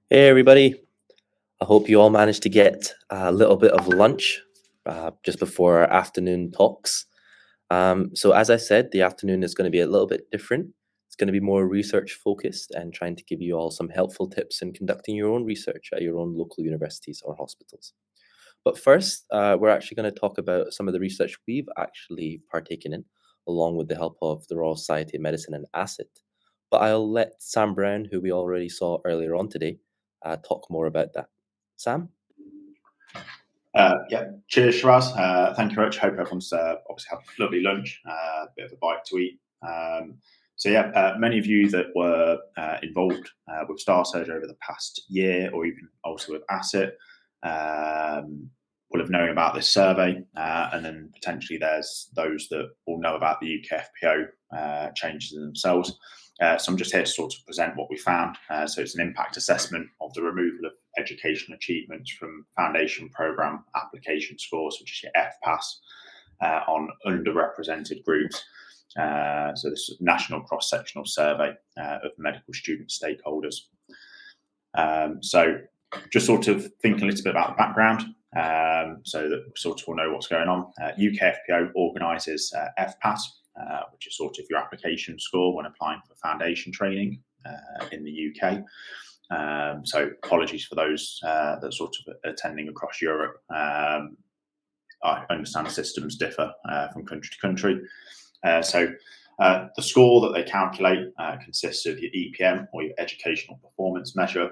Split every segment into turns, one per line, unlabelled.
Hey everybody, I hope you all managed to get a little bit of lunch just before our afternoon talks. So as I said, the afternoon is going to be a little bit different. It's going to be more research focused and trying to give you all some helpful tips in conducting your own research at your own local universities or hospitals. But first, we're actually going to talk about some of the research we've actually partaken in, along with the help of the Royal Society of Medicine and ACID. But I'll let Sam Brown, who we already saw earlier on today, talk more about that. Sam?
Yeah, cheers, Shiraz. Thank you very much. Hope everyone's obviously had a lovely lunch, a bit of a bite to eat. Many of you that were involved with STARSurg over the past year, or even also with ACID, will have known about this survey, and then potentially there's those that will know about the UKFPO changes in themselves. So I'm just here to sort of present what we found. So it's an impact assessment of the removal of educational achievements from foundation programme application scores, which is your FPAS, on underrepresented groups. So this is a national cross-sectional survey of medical student stakeholders. So just sort of thinking a little bit about the background, so that we sort of will know what's going on. UKFPO organises FPAS, which is sort of your application score when applying for foundation training in the UK. So apologies for those that are sort of attending across Europe. I understand systems differ from country to country. The score that they calculate consists of your EPM, or your educational performance measure,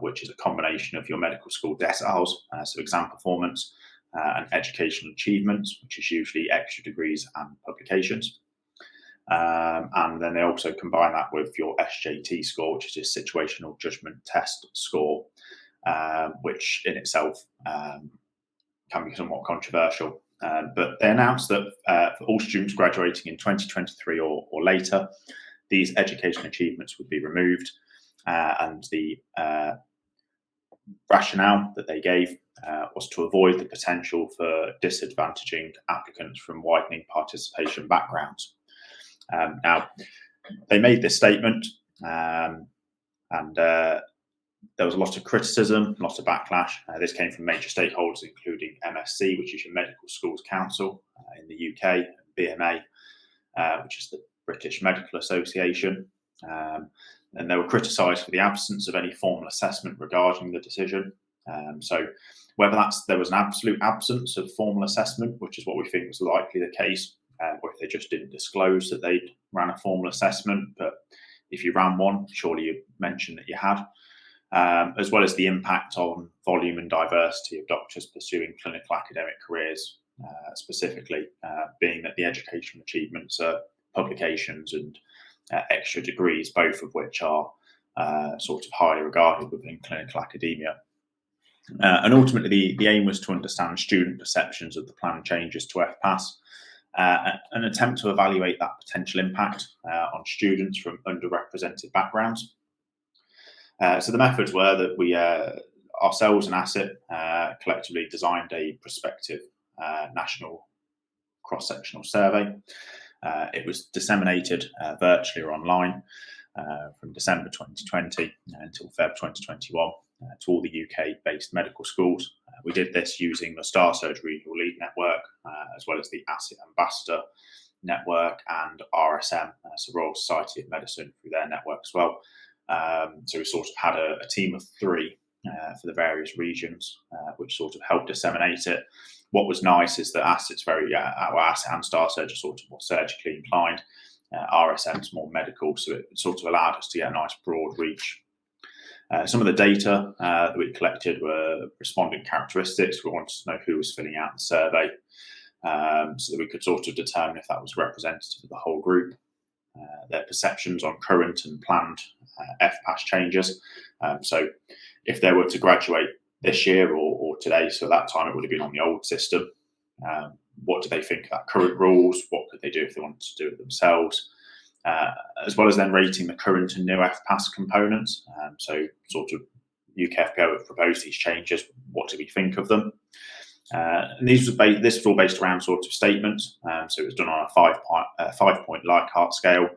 which is a combination of your medical school deciles, so exam performance, and educational achievements, which is usually extra degrees and publications. And then they also combine that with your SJT score, which is a situational judgment test score, which in itself can be somewhat controversial. But they announced that for all students graduating in 2023 or later, these education achievements would be removed, and the rationale that they gave was to avoid the potential for disadvantaging applicants from widening participation backgrounds. Now, they made this statement, and there was a lot of criticism, a lot of backlash. This came from major stakeholders, including MSc, which is your Medical Schools Council in the UK, BMA, which is the British Medical Association. And they were criticised for the absence of any formal assessment regarding the decision. So whether there was an absolute absence of formal assessment, which is what we think was likely the case, or if they just didn't disclose that they'd ran a formal assessment, but if you ran one, surely you'd mention that you had, as well as the impact on volume and diversity of doctors pursuing clinical academic careers, specifically being that the educational achievements are publications and extra degrees, both of which are sort of highly regarded within clinical academia. And ultimately, the aim was to understand student perceptions of the planned changes to FPAS, and attempt to evaluate that potential impact on students from underrepresented backgrounds. So the methods were that we ourselves and ACID collectively designed a prospective national cross-sectional survey. It was disseminated virtually or online from December 2020 until Feb 2021 to all the UK-based medical schools. We did this using the STARSurg Regional Lead Network, as well as the ACID Ambassador Network and RSM, so Royal Society of Medicine, through their network as well. So we sort of had a team of 3 for the various regions, which sort of helped disseminate it. What was nice is that ACID's ACID and STARSurg are sort of more surgically inclined. RSM's more medical, so it sort of allowed us to get a nice broad reach. Some of the data that we collected were respondent characteristics. We wanted to know who was filling out the survey, so that we could sort of determine if that was representative of the whole group. Their perceptions on current and planned FPAS changes. So if they were to graduate this year or today, so at that time it would have been on the old system, what do they think about current rules? What could they do if they wanted to do it themselves? As well as then rating the current and new FPAS components. So sort of UKFPO have proposed these changes. What do we think of them? And this was all based around sort of statements. So it was done on a 5-point Likert scale,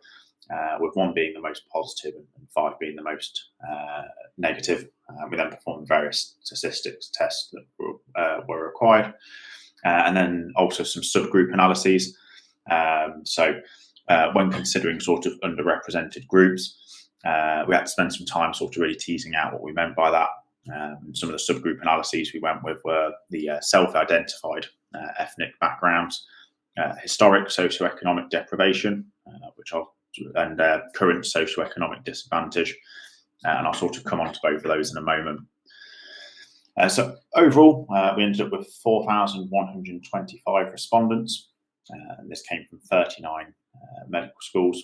with 1 being the most positive and 5 being the most negative. We then performed various statistics tests that were required, and then also some subgroup analyses. When considering sort of underrepresented groups, we had to spend some time sort of really teasing out what we meant by that. Some of the subgroup analyses we went with were the self-identified ethnic backgrounds, historic socioeconomic deprivation, and current socioeconomic disadvantage, and I'll sort of come on to both of those in a moment. So overall, we ended up with 4,125 respondents, and this came from 39 medical schools.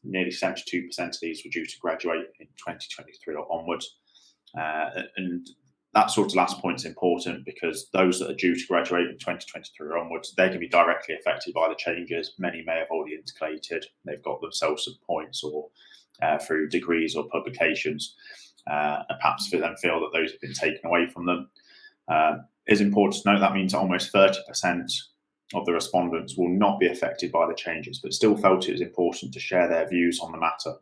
Nearly 72% of these were due to graduate in 2023 or onwards. And that sort of last point is important because those that are due to graduate in 2023 or onwards, they're going to be directly affected by the changes. Many may have already intercalated. They've got themselves some points or through degrees or publications, and perhaps for them feel that those have been taken away from them. It's important to note that means that almost 30% of the respondents will not be affected by the changes, but still felt it was important to share their views on the matter.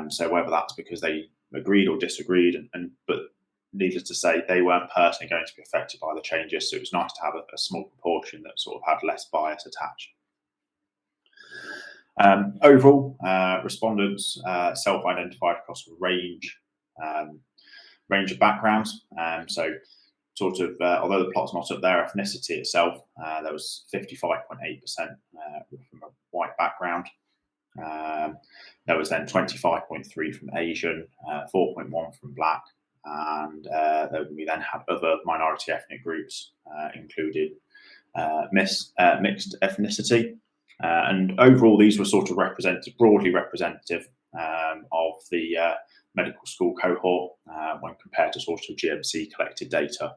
So whether that's because they agreed or disagreed, but needless to say, they weren't personally going to be affected by the changes. So it was nice to have a small proportion that sort of had less bias attached. Overall, respondents self-identified across a range of backgrounds. So sort of, although the plot's not up there, ethnicity itself, there was 55.8% from a white background. There was then 25.3% from Asian, 4.1% from Black, and we then had other minority ethnic groups, including mixed ethnicity. And overall, these were sort of broadly representative of the medical school cohort when compared to sort of GMC collected data.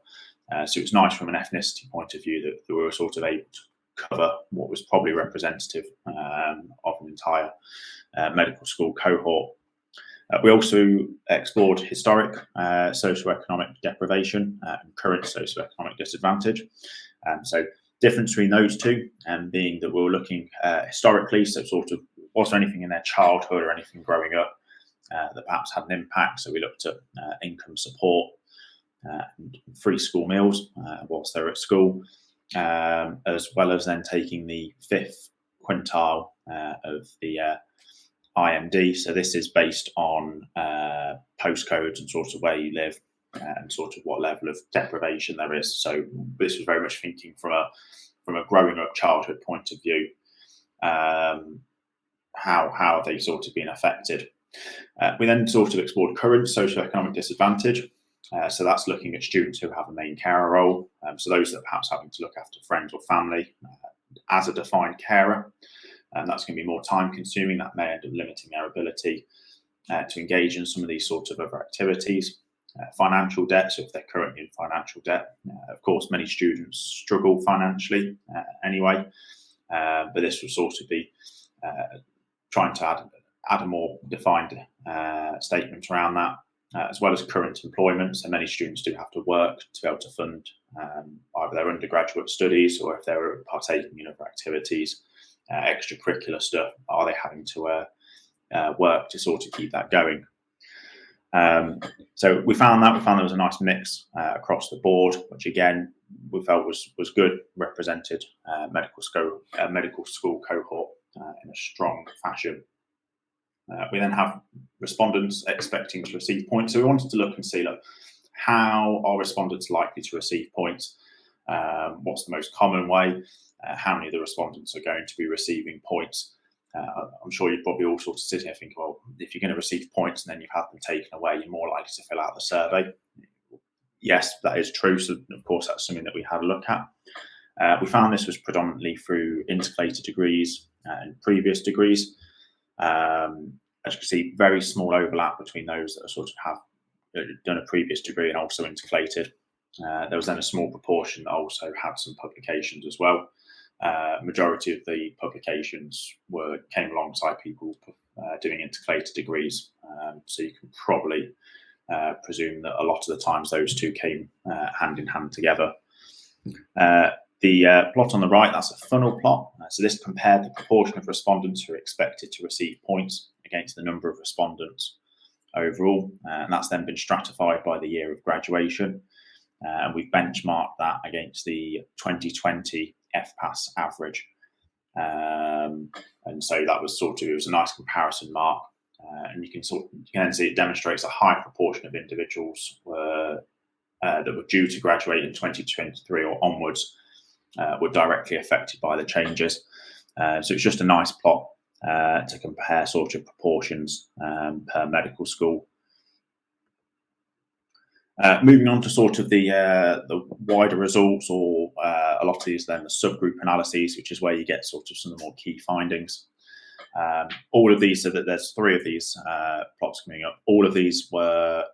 So it was nice from an ethnicity point of view that we were sort of able to cover what was probably representative of an entire medical school cohort. We also explored historic socioeconomic deprivation and current socioeconomic disadvantage. So difference between those two being that we were looking historically, so sort of was there anything in their childhood or anything growing up that perhaps had an impact. So we looked at income support and free school meals whilst they're at school, as well as then taking the 5th quintile of the IMD. So this is based on postcodes and sort of where you live and sort of what level of deprivation there is. So this was very much thinking from a growing up childhood point of view, how have they sort of been affected. We then sort of explored current socioeconomic disadvantage. So that's looking at students who have a main carer role. So those that are perhaps having to look after friends or family as a defined carer. And that's going to be more time consuming. That may end up limiting their ability to engage in some of these sorts of other activities. Financial debt, so if they're currently in financial debt. Of course, many students struggle financially anyway, but this will sort of be trying to add a more defined statement around that, as well as current employment. So many students do have to work to be able to fund either their undergraduate studies or if they're partaking in other activities, extracurricular stuff, are they having to work to sort of keep that going? So we found there was a nice mix across the board, which again we felt was good, represented medical school cohort in a strong fashion. We then have respondents expecting to receive points. So we wanted to look and see how are respondents likely to receive points? What's the most common way? How many of the respondents are going to be receiving points? I'm sure you're probably all sort of sitting here thinking, well, if you're going to receive points and then you've had them taken away, you're more likely to fill out the survey. Yes, that is true. So, of course, that's something that we had a look at. We found this was predominantly through intercalated degrees and previous degrees. As you can see, very small overlap between those that are sort of have done a previous degree and also intercalated. There was then a small proportion that also had some publications as well. Majority of the publications came alongside people doing intercalated degrees, so you can probably presume that a lot of the times those two came hand in hand together. The plot on the right, that's a funnel plot. So this compared the proportion of respondents who are expected to receive points against the number of respondents overall, and that's then been stratified by the year of graduation. And we've benchmarked that against the 2020 FPAS average. And so that was it was a nice comparison mark. And you can see it demonstrates a high proportion of individuals that were due to graduate in 2023 or onwards were directly affected by the changes. So it's just a nice plot to compare proportions per medical school. Moving on to the wider results, or a lot of these then the subgroup analyses, which is where you get some of the more key findings. All of these, so that there's 3 of these plots coming up. All of these were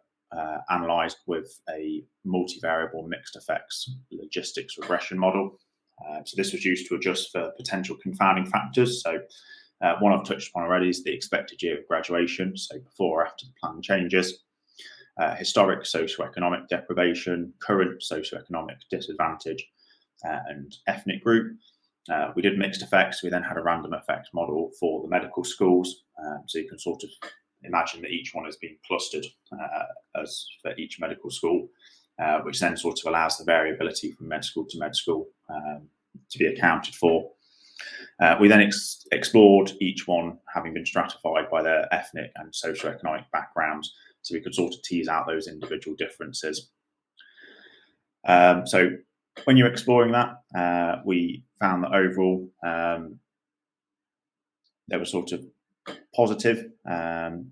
analysed with a multivariable mixed effects logistics regression model. So this was used to adjust for potential confounding factors. So one I've touched upon already is the expected year of graduation, so before or after the plan changes. Historic socioeconomic deprivation, current socioeconomic disadvantage, and ethnic group. We did mixed effects. We then had a random effects model for the medical schools. So you can imagine that each one has been clustered as for each medical school, which then allows the variability from med school to med school to be accounted for. We then explored each one having been stratified by their ethnic and socioeconomic backgrounds, so we could tease out those individual differences. So when you're exploring that, we found that overall there were positive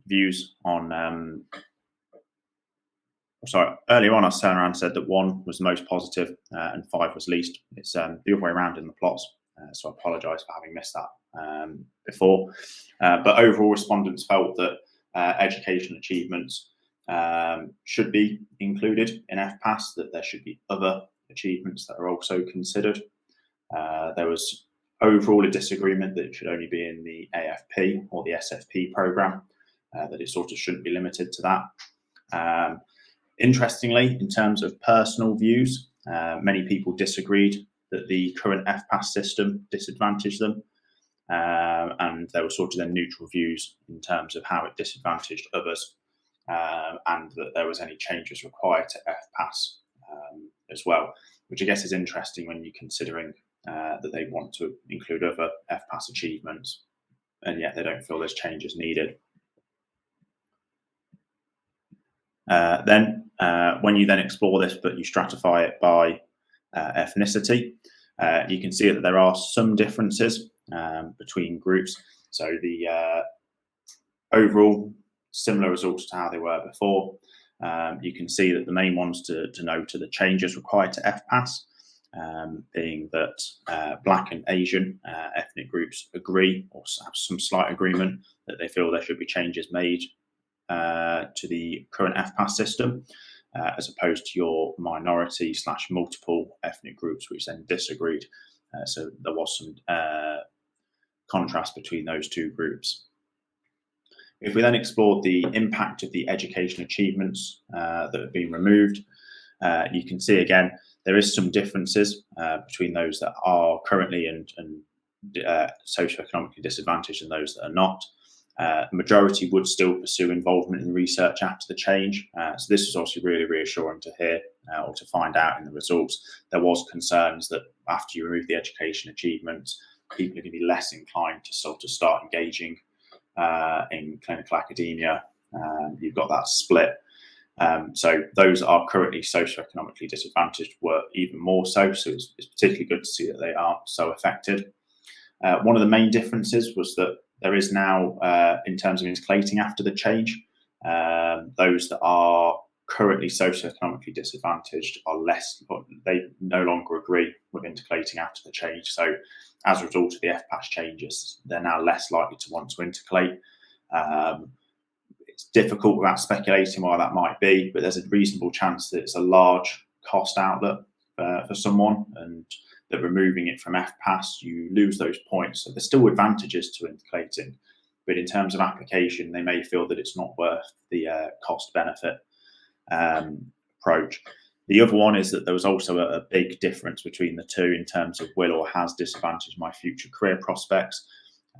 views on earlier on I turned around and said that 1 was most positive and 5 was least. It's the other way around in the plots, so I apologise for having missed that before. But overall, respondents felt that education achievements should be included in FPAS, that there should be other achievements that are also considered. There was overall a disagreement that it should only be in the AFP or the SFP programme, that it shouldn't be limited to that. Interestingly, in terms of personal views, many people disagreed that the current FPAS system disadvantaged them, and there were then neutral views in terms of how it disadvantaged others, and that there was any changes required to FPAS as well, which I guess is interesting when you're considering that they want to include other FPAS achievements, and yet they don't feel there's changes needed. Then when you then explore this, but you stratify it by ethnicity, you can see that there are some differences between groups. So the overall similar results to how they were before. You can see that the main ones to note are the changes required to FPAS, being that Black and Asian ethnic groups agree, or have some slight agreement, that they feel there should be changes made to the current FPAS system, as opposed to your minority / multiple ethnic groups, which then disagreed. So there was some contrast between those two groups. If we then explored the impact of the education achievements that have been removed, you can see again there is some differences between those that are currently and socioeconomically disadvantaged and those that are not. The majority would still pursue involvement in research after the change. So this was also really reassuring to hear or to find out in the results. There was concerns that after you remove the education achievements, people are going to be less inclined to start engaging in clinical academia. You've got that split. So those that are currently socioeconomically disadvantaged were even more so. So it's particularly good to see that they are so affected. One of the main differences was that there is now, in terms of intercalating after the change, those that are currently socioeconomically disadvantaged are less, they no longer agree with intercalating after the change. So as a result of the FPAS changes, they're now less likely to want to intercalate. It's difficult without speculating why that might be, but there's a reasonable chance that it's a large cost outlet for someone, and that removing it from FPAS, you lose those points. So there's still advantages to intercalating, but in terms of application, they may feel that it's not worth the cost-benefit approach. The other one is that there was also a big difference between the two in terms of will or has disadvantaged my future career prospects.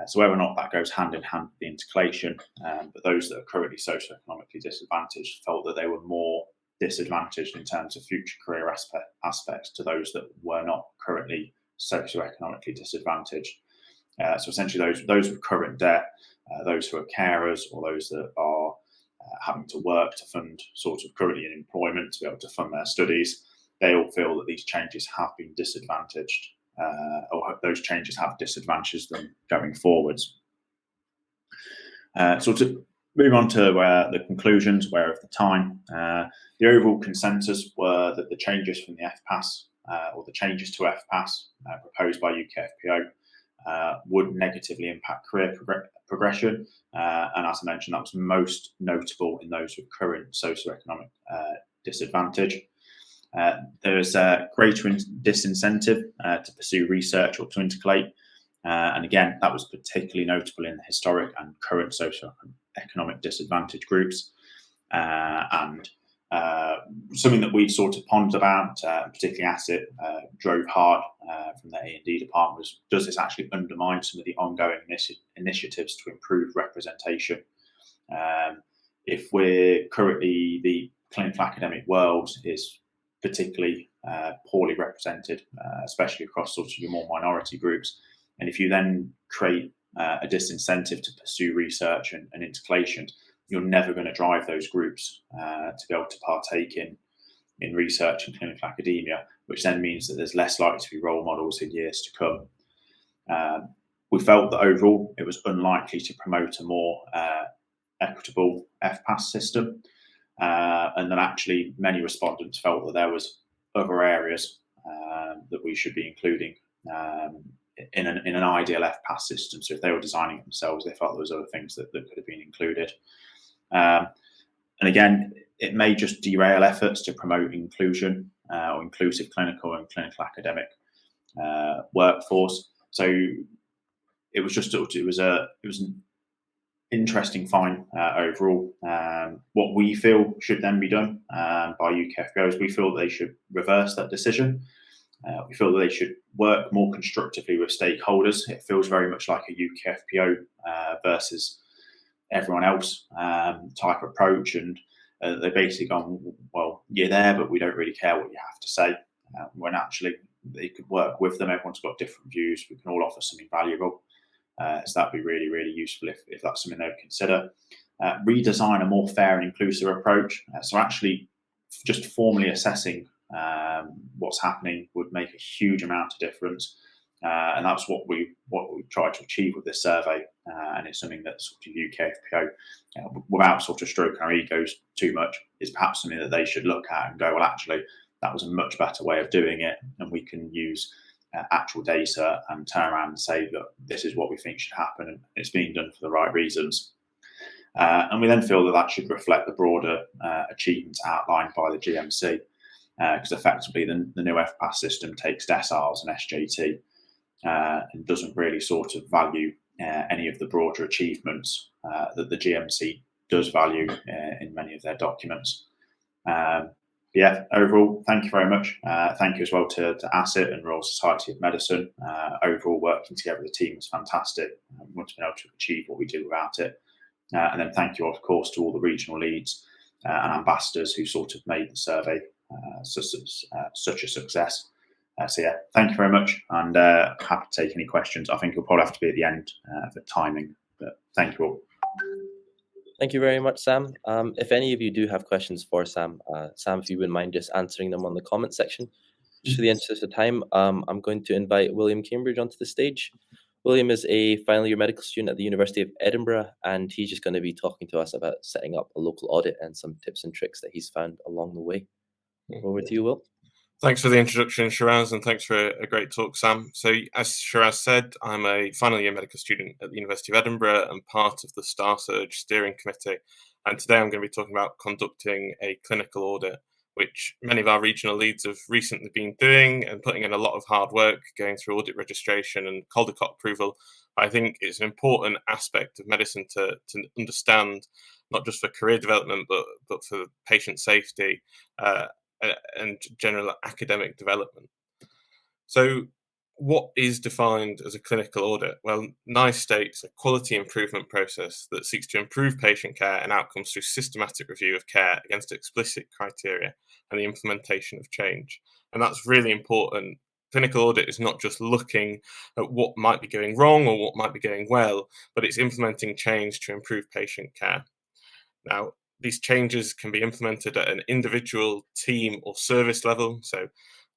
So whether or not that goes hand in hand with the intercalation, but those that are currently socioeconomically disadvantaged felt that they were more disadvantaged in terms of future career aspects to those that were not currently socioeconomically disadvantaged. So essentially those with current debt, those who are carers, or those that are having to work to fund, sort of currently in employment to be able to fund their studies, they all feel that these changes have been disadvantaged, or those changes have disadvantaged them going forwards. So to move on to the conclusions, where of the time, the overall consensus were that the changes from the FPAS, or the changes to FPAS proposed by UKFPO, would negatively impact career progression. And as I mentioned, that was most notable in those with current socioeconomic disadvantage. There's a greater disincentive to pursue research or to intercalate. And again, that was particularly notable in the historic and current socioeconomic disadvantaged groups. And something that we sort of pondered about, particularly ASIT, drove hard from the A&D department, was, does this actually undermine some of the ongoing initiatives to improve representation? If we're currently, the clinical academic world is particularly poorly represented, especially across sort of your more minority groups, and if you then create a disincentive to pursue research and intercalation, you're never going to drive those groups to be able to partake in research and clinical academia, which then means that there's less likely to be role models in years to come. We felt that overall it was unlikely to promote a more equitable FPAS system, and then actually many respondents felt that there was other areas that we should be including in an ideal FPAS system. So if they were designing it themselves, they felt there was other things that could have been included. And again, it may just derail efforts to promote inclusion or inclusive clinical and clinical academic workforce. So it was an interesting find overall. What we feel should then be done by UKFPO is we feel that they should reverse that decision. We feel that they should work more constructively with stakeholders. It feels very much like a UKFPO versus everyone else type approach, and they're basically gone, well, you're there, but we don't really care what you have to say. When actually they could work with them, everyone's got different views, we can all offer something valuable. So that'd be really, really useful if that's something they would consider. Redesign a more fair and inclusive approach. So actually just formally assessing what's happening would make a huge amount of difference. And that's what we tried to achieve with this survey. And it's something that sort of UKFPO, without sort of stroking our egos too much, is perhaps something that they should look at and go, well, actually, that was a much better way of doing it. And we can use actual data and turn around and say, look, this is what we think should happen, and it's being done for the right reasons. And we then feel that should reflect the broader achievements outlined by the GMC, because effectively the new FPAS system takes deciles and SJT and doesn't really sort of value any of the broader achievements that the GMC does value in many of their documents. Yeah, overall, thank you very much. Thank you as well to ASIT and Royal Society of Medicine. Overall, working together, the team was fantastic. We want to be able to achieve what we do without it. And then thank you, of course, to all the regional leads and ambassadors who sort of made the survey such a success. So yeah, thank you very much, and happy to take any questions. I think it'll probably have to be at the end for timing, but thank you all.
Thank you very much, Sam. If any of you do have questions for Sam, if you wouldn't mind just answering them on the comment section. Just for the interest of time, I'm going to invite William Cambridge onto the stage. William is a final year medical student at the University of Edinburgh, and he's just going to be talking to us about setting up a local audit and some tips and tricks that he's found along the way. Over to you, Will.
Thanks for the introduction, Shiraz, and thanks for a great talk, Sam. So as Shiraz said, I'm a final year medical student at the University of Edinburgh and part of the STARSurg Steering Committee. And today I'm going to be talking about conducting a clinical audit, which many of our regional leads have recently been doing and putting in a lot of hard work going through audit registration and Caldecott approval. I think it's an important aspect of medicine to understand, not just for career development, but for patient safety. and general academic development. So what is defined as a clinical audit? Well, NICE states a quality improvement process that seeks to improve patient care and outcomes through systematic review of care against explicit criteria and the implementation of change. And that's really important. Clinical audit is not just looking at what might be going wrong or what might be going well, but it's implementing change to improve patient care. Now, these changes can be implemented at an individual, team, or service level. So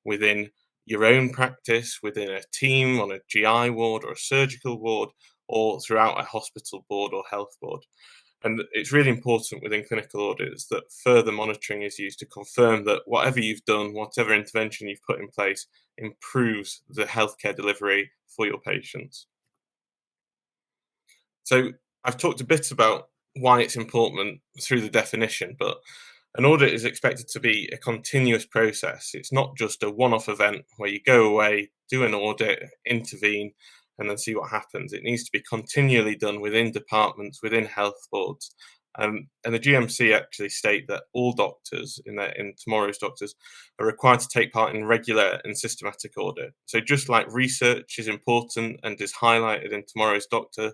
within your own practice, within a team on a GI ward or a surgical ward, or throughout a hospital board or health board. And it's really important within clinical audits that further monitoring is used to confirm that whatever you've done, whatever intervention you've put in place, improves the healthcare delivery for your patients. So I've talked a bit about why it's important through the definition, but an audit is expected to be a continuous process. It's not just a one-off event where you go away, do an audit, intervene, and then see what happens. It needs to be continually done within departments, within health boards. And the GMC actually state that all doctors in tomorrow's doctors are required to take part in regular and systematic audit. So just like research is important and is highlighted in tomorrow's doctor,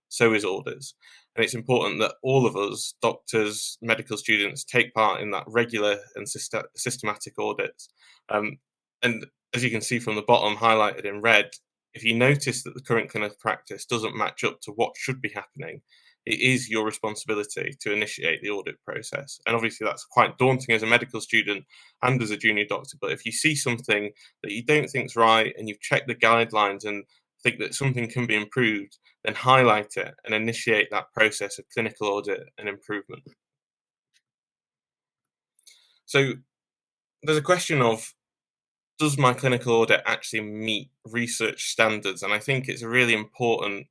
so is audits. And it's important that all of us, doctors, medical students, take part in that regular and systematic audits. And as you can see from the bottom highlighted in red, if you notice that the current clinical practice doesn't match up to what should be happening, it is your responsibility to initiate the audit process. And obviously that's quite daunting as a medical student and as a junior doctor, but if you see something that you don't think is right and you've checked the guidelines and think that something can be improved, then highlight it and initiate that process of clinical audit and improvement. So there's a question of, does my clinical audit actually meet research standards? And I think it's a really important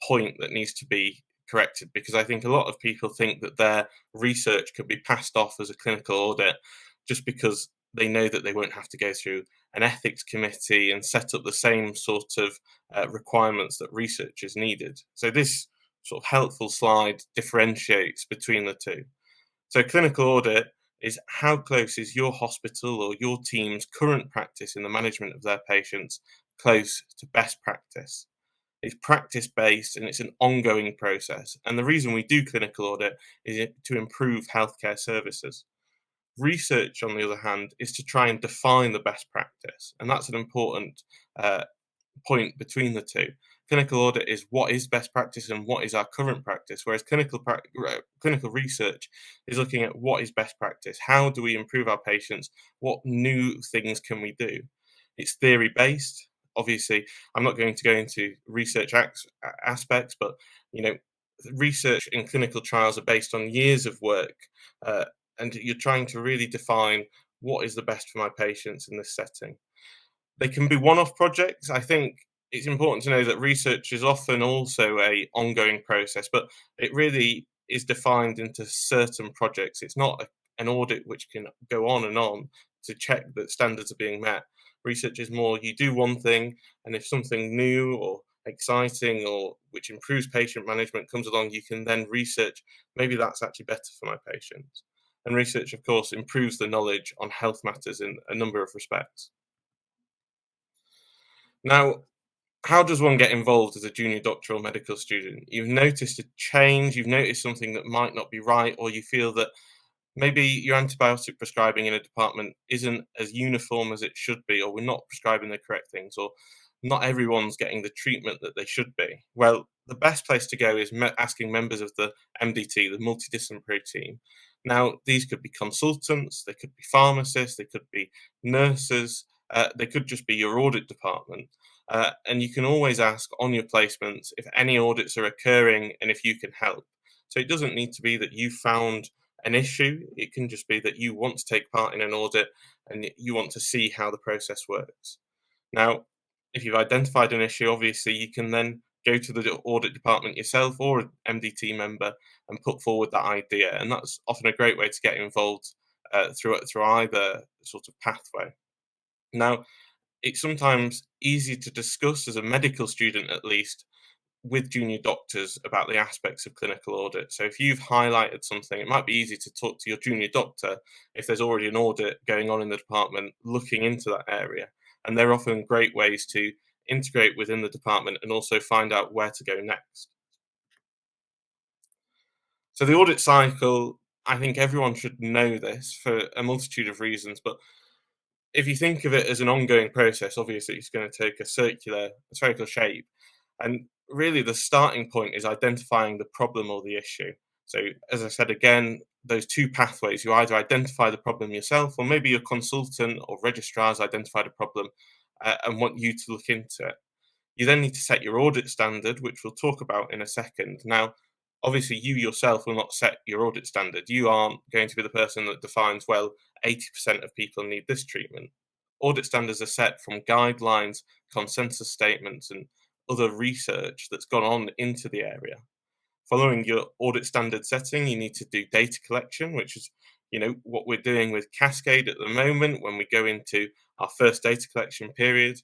point that needs to be corrected, because I think a lot of people think that their research could be passed off as a clinical audit just because they know that they won't have to go through an ethics committee and set up the same sort of requirements that research is needed. So this sort of helpful slide differentiates between the two. So clinical audit is how close is your hospital or your team's current practice in the management of their patients close to best practice. It's practice-based and it's an ongoing process. And the reason we do clinical audit is to improve healthcare services. Research, on the other hand, is to try and define the best practice. And that's an important point between the two. Clinical audit is what is best practice and what is our current practice, whereas clinical research is looking at what is best practice. How do we improve our patients? What new things can we do? It's theory-based. Obviously, I'm not going to go into research aspects, but research in clinical trials are based on years of work, and you're trying to really define what is the best for my patients in this setting. They can be one-off projects. I think it's important to know that research is often also an ongoing process, but it really is defined into certain projects. It's not an audit which can go on and on to check that standards are being met. Research is more, you do one thing, and if something new or exciting or which improves patient management comes along, you can then research, maybe that's actually better for my patients. And research, of course, improves the knowledge on health matters in a number of respects. Now, how does one get involved as a junior doctoral medical student? You've noticed a change, you've noticed something that might not be right, or you feel that maybe your antibiotic prescribing in a department isn't as uniform as it should be, or we're not prescribing the correct things, or not everyone's getting the treatment that they should be. Well, the best place to go is asking members of the MDT, the multidisciplinary team. Now, these could be consultants, they could be pharmacists, they could be nurses, they could just be your audit department. And you can always ask on your placements if any audits are occurring and if you can help. So it doesn't need to be that you found an issue. It can just be that you want to take part in an audit and you want to see how the process works. Now, if you've identified an issue, obviously you can then go to the audit department yourself or an MDT member and put forward that idea. And that's often a great way to get involved through either sort of pathway. Now, it's sometimes easy to discuss as a medical student, at least, with junior doctors about the aspects of clinical audit. So if you've highlighted something, it might be easy to talk to your junior doctor if there's already an audit going on in the department looking into that area. And they're often great ways to integrate within the department and also find out where to go next. So the audit cycle, I think everyone should know this for a multitude of reasons, but if you think of it as an ongoing process, obviously it's going to take a spherical shape. And really the starting point is identifying the problem or the issue. So as I said again, those two pathways, you either identify the problem yourself, or maybe your consultant or registrar has identified a problem and want you to look into it. You then need to set your audit standard, which we'll talk about in a second. Now, obviously, you yourself will not set your audit standard. You aren't going to be the person that defines, well, 80% of people need this treatment. Audit standards are set from guidelines, consensus statements, and other research that's gone on into the area. Following your audit standard setting, you need to do data collection, which is what we're doing with CASCADE at the moment when we go into our first data collection period.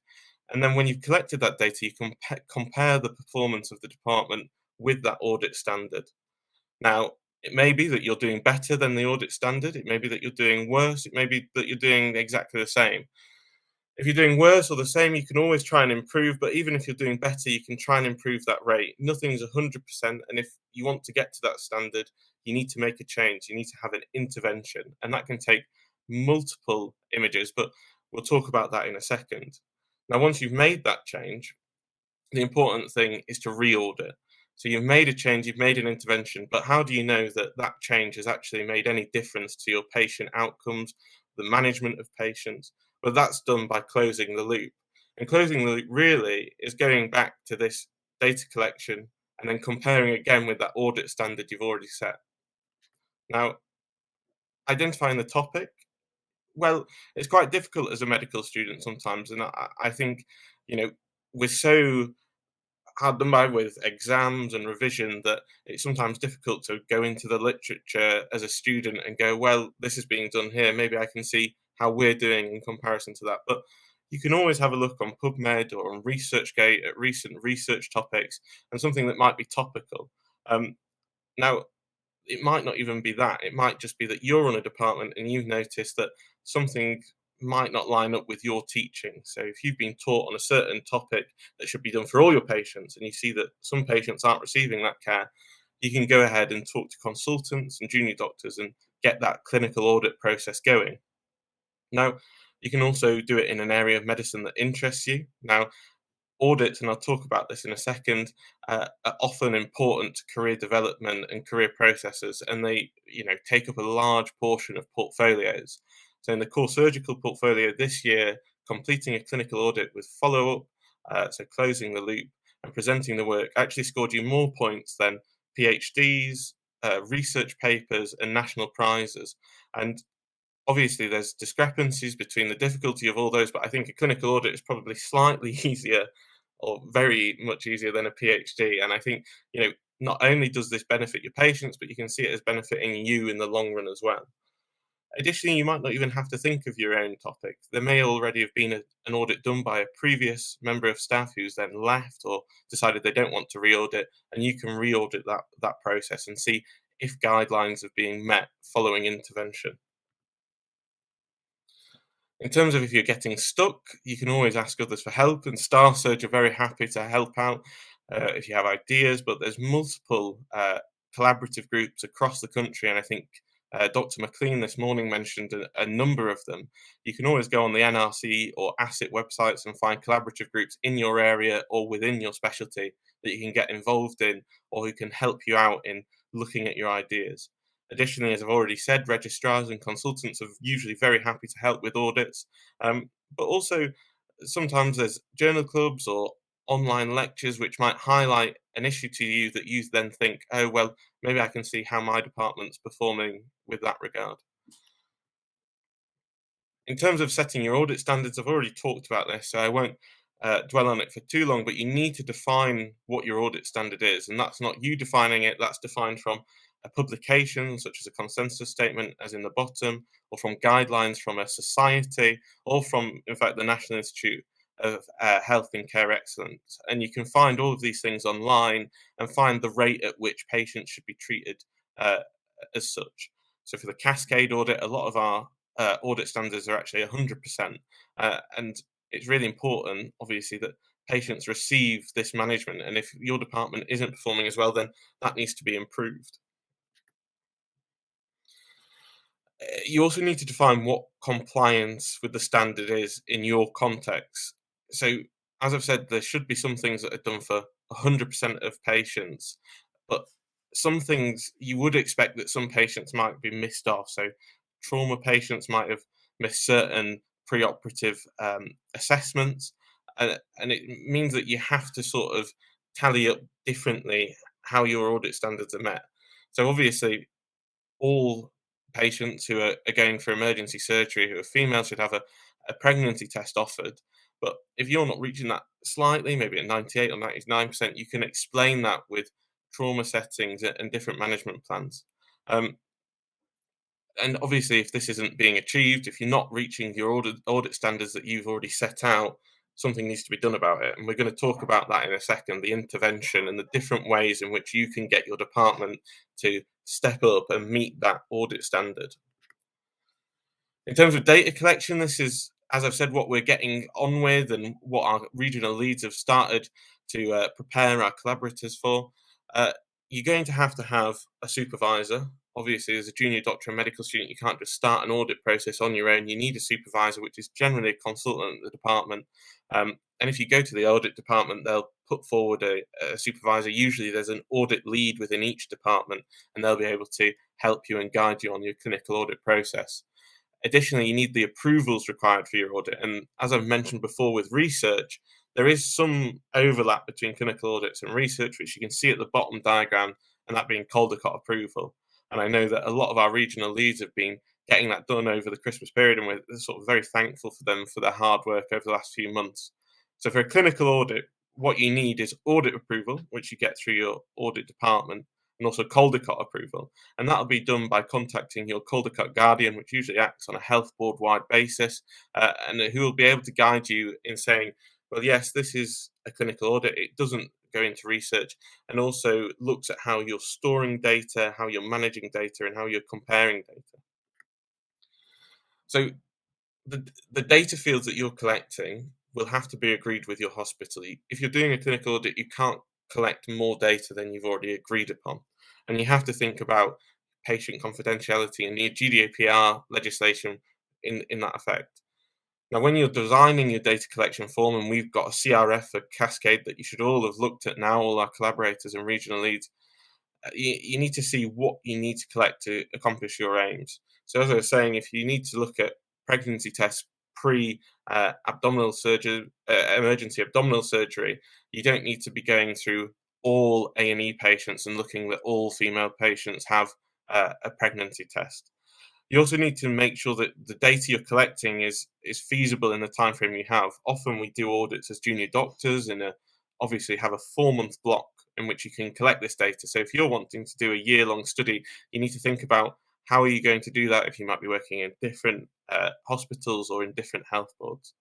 And then when you've collected that data, you can compare the performance of the department with that audit standard. Now, it may be that you're doing better than the audit standard. It may be that you're doing worse. It may be that you're doing exactly the same. If you're doing worse or the same, you can always try and improve. But even if you're doing better, you can try and improve that rate. Nothing's 100%. And if you want to get to that standard, you need to make a change. You need to have an intervention. And that can take multiple images. But we'll talk about that in a second. Now, once you've made that change, the important thing is to re-audit. So you've made a change, you've made an intervention, but how do you know that that change has actually made any difference to your patient outcomes, the management of patients? Well, that's done by closing the loop. And closing the loop really is going back to this data collection and then comparing again with that audit standard you've already set. Now, identifying the topic, well, it's quite difficult as a medical student sometimes. And I think, we're so hard done by with exams and revision that it's sometimes difficult to go into the literature as a student and go, well, this is being done here. Maybe I can see how we're doing in comparison to that. But you can always have a look on PubMed or on ResearchGate at recent research topics and something that might be topical. Now, it might not even be that. It might just be that you're on a department and you've noticed that something might not line up with your teaching. So if you've been taught on a certain topic that should be done for all your patients and you see that some patients aren't receiving that care, you can go ahead and talk to consultants and junior doctors and get that clinical audit process going. Now, you can also do it in an area of medicine that interests you. Now, audits, and I'll talk about this in a second, are often important to career development and career processes, and they take up a large portion of portfolios. So in the core surgical portfolio this year, completing a clinical audit with follow-up, so closing the loop and presenting the work, actually scored you more points than PhDs, research papers, and national prizes. And obviously there's discrepancies between the difficulty of all those, but I think a clinical audit is probably slightly easier or very much easier than a PhD. And I think, not only does this benefit your patients, but you can see it as benefiting you in the long run as well. Additionally, you might not even have to think of your own topic. There may already have been an audit done by a previous member of staff who's then left or decided they don't want to re-audit, and you can re-audit that process and see if guidelines are being met following intervention. In terms of if you're getting stuck, you can always ask others for help, and STARSurg are very happy to help out if you have ideas, but there's multiple collaborative groups across the country, and I think Dr. McLean this morning mentioned a number of them. You can always go on the NRC or ASIT websites and find collaborative groups in your area or within your specialty that you can get involved in or who can help you out in looking at your ideas. Additionally, as I've already said, registrars and consultants are usually very happy to help with audits, but also sometimes there's journal clubs or online lectures which might highlight an issue to you that you then think, oh, well, maybe I can see how my department's performing with that regard. In terms of setting your audit standards, I've already talked about this, so I won't dwell on it for too long, but you need to define what your audit standard is, and that's not you defining it, that's defined from a publication, such as a consensus statement, as in the bottom, or from guidelines from a society, or from, in fact, the National Institute of health and care excellence. And you can find all of these things online and find the rate at which patients should be treated as such. So for the Cascade audit, a lot of our audit standards are actually 100%. And it's really important, obviously, that patients receive this management. And if your department isn't performing as well, then that needs to be improved. You also need to define what compliance with the standard is in your context. So, as I've said, there should be some things that are done for 100% of patients, but some things you would expect that some patients might be missed off. So, trauma patients might have missed certain preoperative assessments, and it means that you have to sort of tally up differently how your audit standards are met. So, obviously, all patients who are going for emergency surgery who are female should have a pregnancy test offered. But if you're not reaching that slightly, maybe at 98 or 99%, you can explain that with trauma settings and different management plans. And obviously, if this isn't being achieved, if you're not reaching your audit standards that you've already set out, something needs to be done about it. And we're going to talk about that in a second, the intervention and the different ways in which you can get your department to step up and meet that audit standard. In terms of data collection, this is, as I've said, what we're getting on with and what our regional leads have started to prepare our collaborators for. You're going to have a supervisor. Obviously, as a junior doctor and medical student, you can't just start an audit process on your own. You need a supervisor, which is generally a consultant at the department. And if you go to the audit department, they'll put forward a supervisor. Usually there's an audit lead within each department, and they'll be able to help you and guide you on your clinical audit process. Additionally, you need the approvals required for your audit. And as I've mentioned before with research, there is some overlap between clinical audits and research, which you can see at the bottom diagram, and that being Caldecott approval. And I know that a lot of our regional leads have been getting that done over the Christmas period, and we're sort of very thankful for them for their hard work over the last few months. So for a clinical audit, what you need is audit approval, which you get through your audit department, and also Caldecott approval. And that'll be done by contacting your Caldecott guardian, which usually acts on a health board-wide basis, and who will be able to guide you in saying, well, yes, this is a clinical audit. It doesn't go into research, and also looks at how you're storing data, how you're managing data, and how you're comparing data. So the data fields that you're collecting will have to be agreed with your hospital. If you're doing a clinical audit, you can't collect more data than you've already agreed upon. And you have to think about patient confidentiality and the GDPR legislation in that effect. Now, when you're designing your data collection form, and we've got a CRF for Cascade that you should all have looked at now, all our collaborators and regional leads, you need to see what you need to collect to accomplish your aims. So as I was saying, if you need to look at pregnancy tests pre-abdominal surgery, emergency abdominal surgery, you don't need to be going through all A&E patients and looking that all female patients have a pregnancy test. You also need to make sure that the data you're collecting is feasible in the time frame you have. Often we do audits as junior doctors and obviously have a 4-month block in which you can collect this data. So if you're wanting to do a year-long study, you need to think about how are you going to do that if you might be working in different hospitals or in different health boards.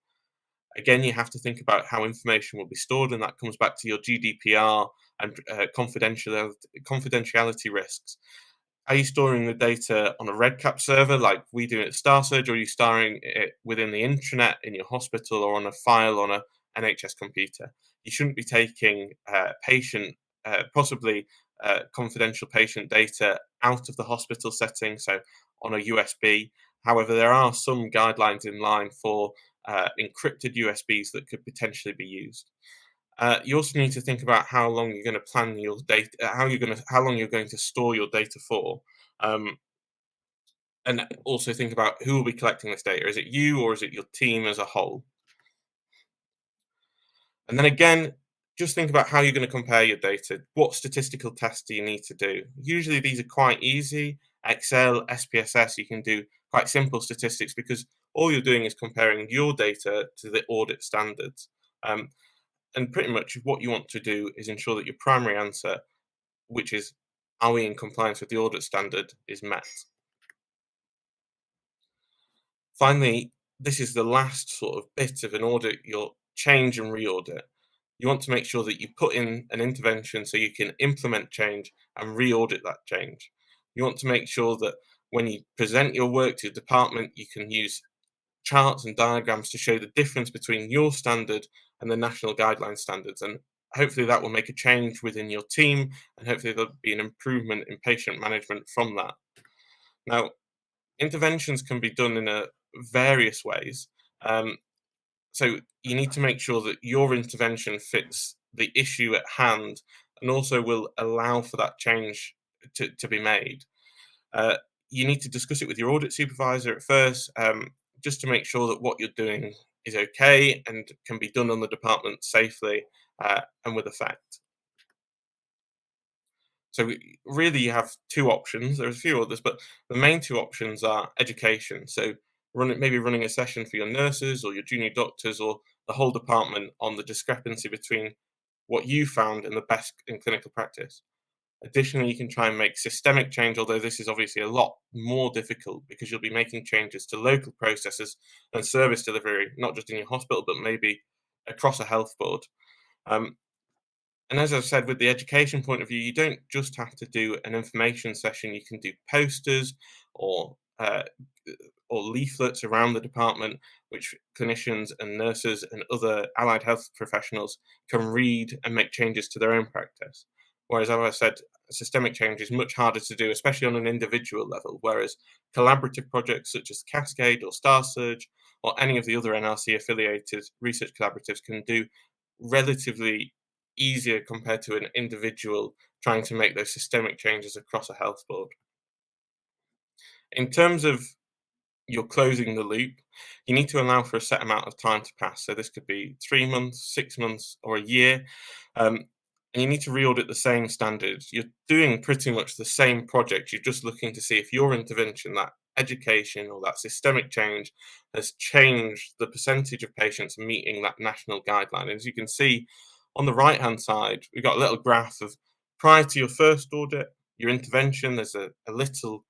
Again, you have to think about how information will be stored, and that comes back to your GDPR and confidentiality risks. Are you storing the data on a RedCap server like we do at STARSurg, or are you storing it within the intranet in your hospital or on a file on a NHS computer? You shouldn't be taking possibly confidential patient data out of the hospital setting, so on a USB. However, there are some guidelines in line for encrypted USBs that could potentially be used. You also need to think about how long you're going to plan your data, how long you're going to store your data for, and also think about who will be collecting this data. Is it you or is it your team as a whole? And then again, just think about how you're going to compare your data. What statistical tests do you need to do? Usually these are quite easy. Excel, SPSS, you can do quite simple statistics because all you're doing is comparing your data to the audit standards. And pretty much what you want to do is ensure that your primary answer, which is, are we in compliance with the audit standard, is met. Finally, this is the last sort of bit of an audit you're change and re-audit. You want to make sure that you put in an intervention so you can implement change and re-audit that change. You want to make sure that when you present your work to your department, you can use charts and diagrams to show the difference between your standard and the national guideline standards. And hopefully that will make a change within your team, and hopefully there'll be an improvement in patient management from that. Now, interventions can be done in various ways. So you need to make sure that your intervention fits the issue at hand and also will allow for that change to be made. You need to discuss it with your audit supervisor at first, just to make sure that what you're doing is okay and can be done on the department safely and with effect. So really you have two options. There's a few others, but the main two options are education. So maybe running a session for your nurses or your junior doctors or the whole department on the discrepancy between what you found and the best in clinical practice. Additionally, you can try and make systemic change, although this is obviously a lot more difficult because you'll be making changes to local processes and service delivery, not just in your hospital, but maybe across a health board. And as I've said, with the education point of view, you don't just have to do an information session. You can do posters or leaflets around the department, which clinicians and nurses and other allied health professionals can read and make changes to their own practice. Whereas, as I said, systemic change is much harder to do, especially on an individual level, whereas collaborative projects such as CASCADE or STARSurg or any of the other NRC-affiliated research collaboratives can do relatively easier compared to an individual trying to make those systemic changes across a health board. In terms of you're closing the loop, you need to allow for a set amount of time to pass. So this could be 3 months, 6 months, or a year. And you need to re-audit the same standards. You're doing pretty much the same project. You're just looking to see if your intervention, that education or that systemic change, has changed the percentage of patients meeting that national guideline. And as you can see on the right-hand side, we've got a little graph of prior to your first audit, your intervention, there's a little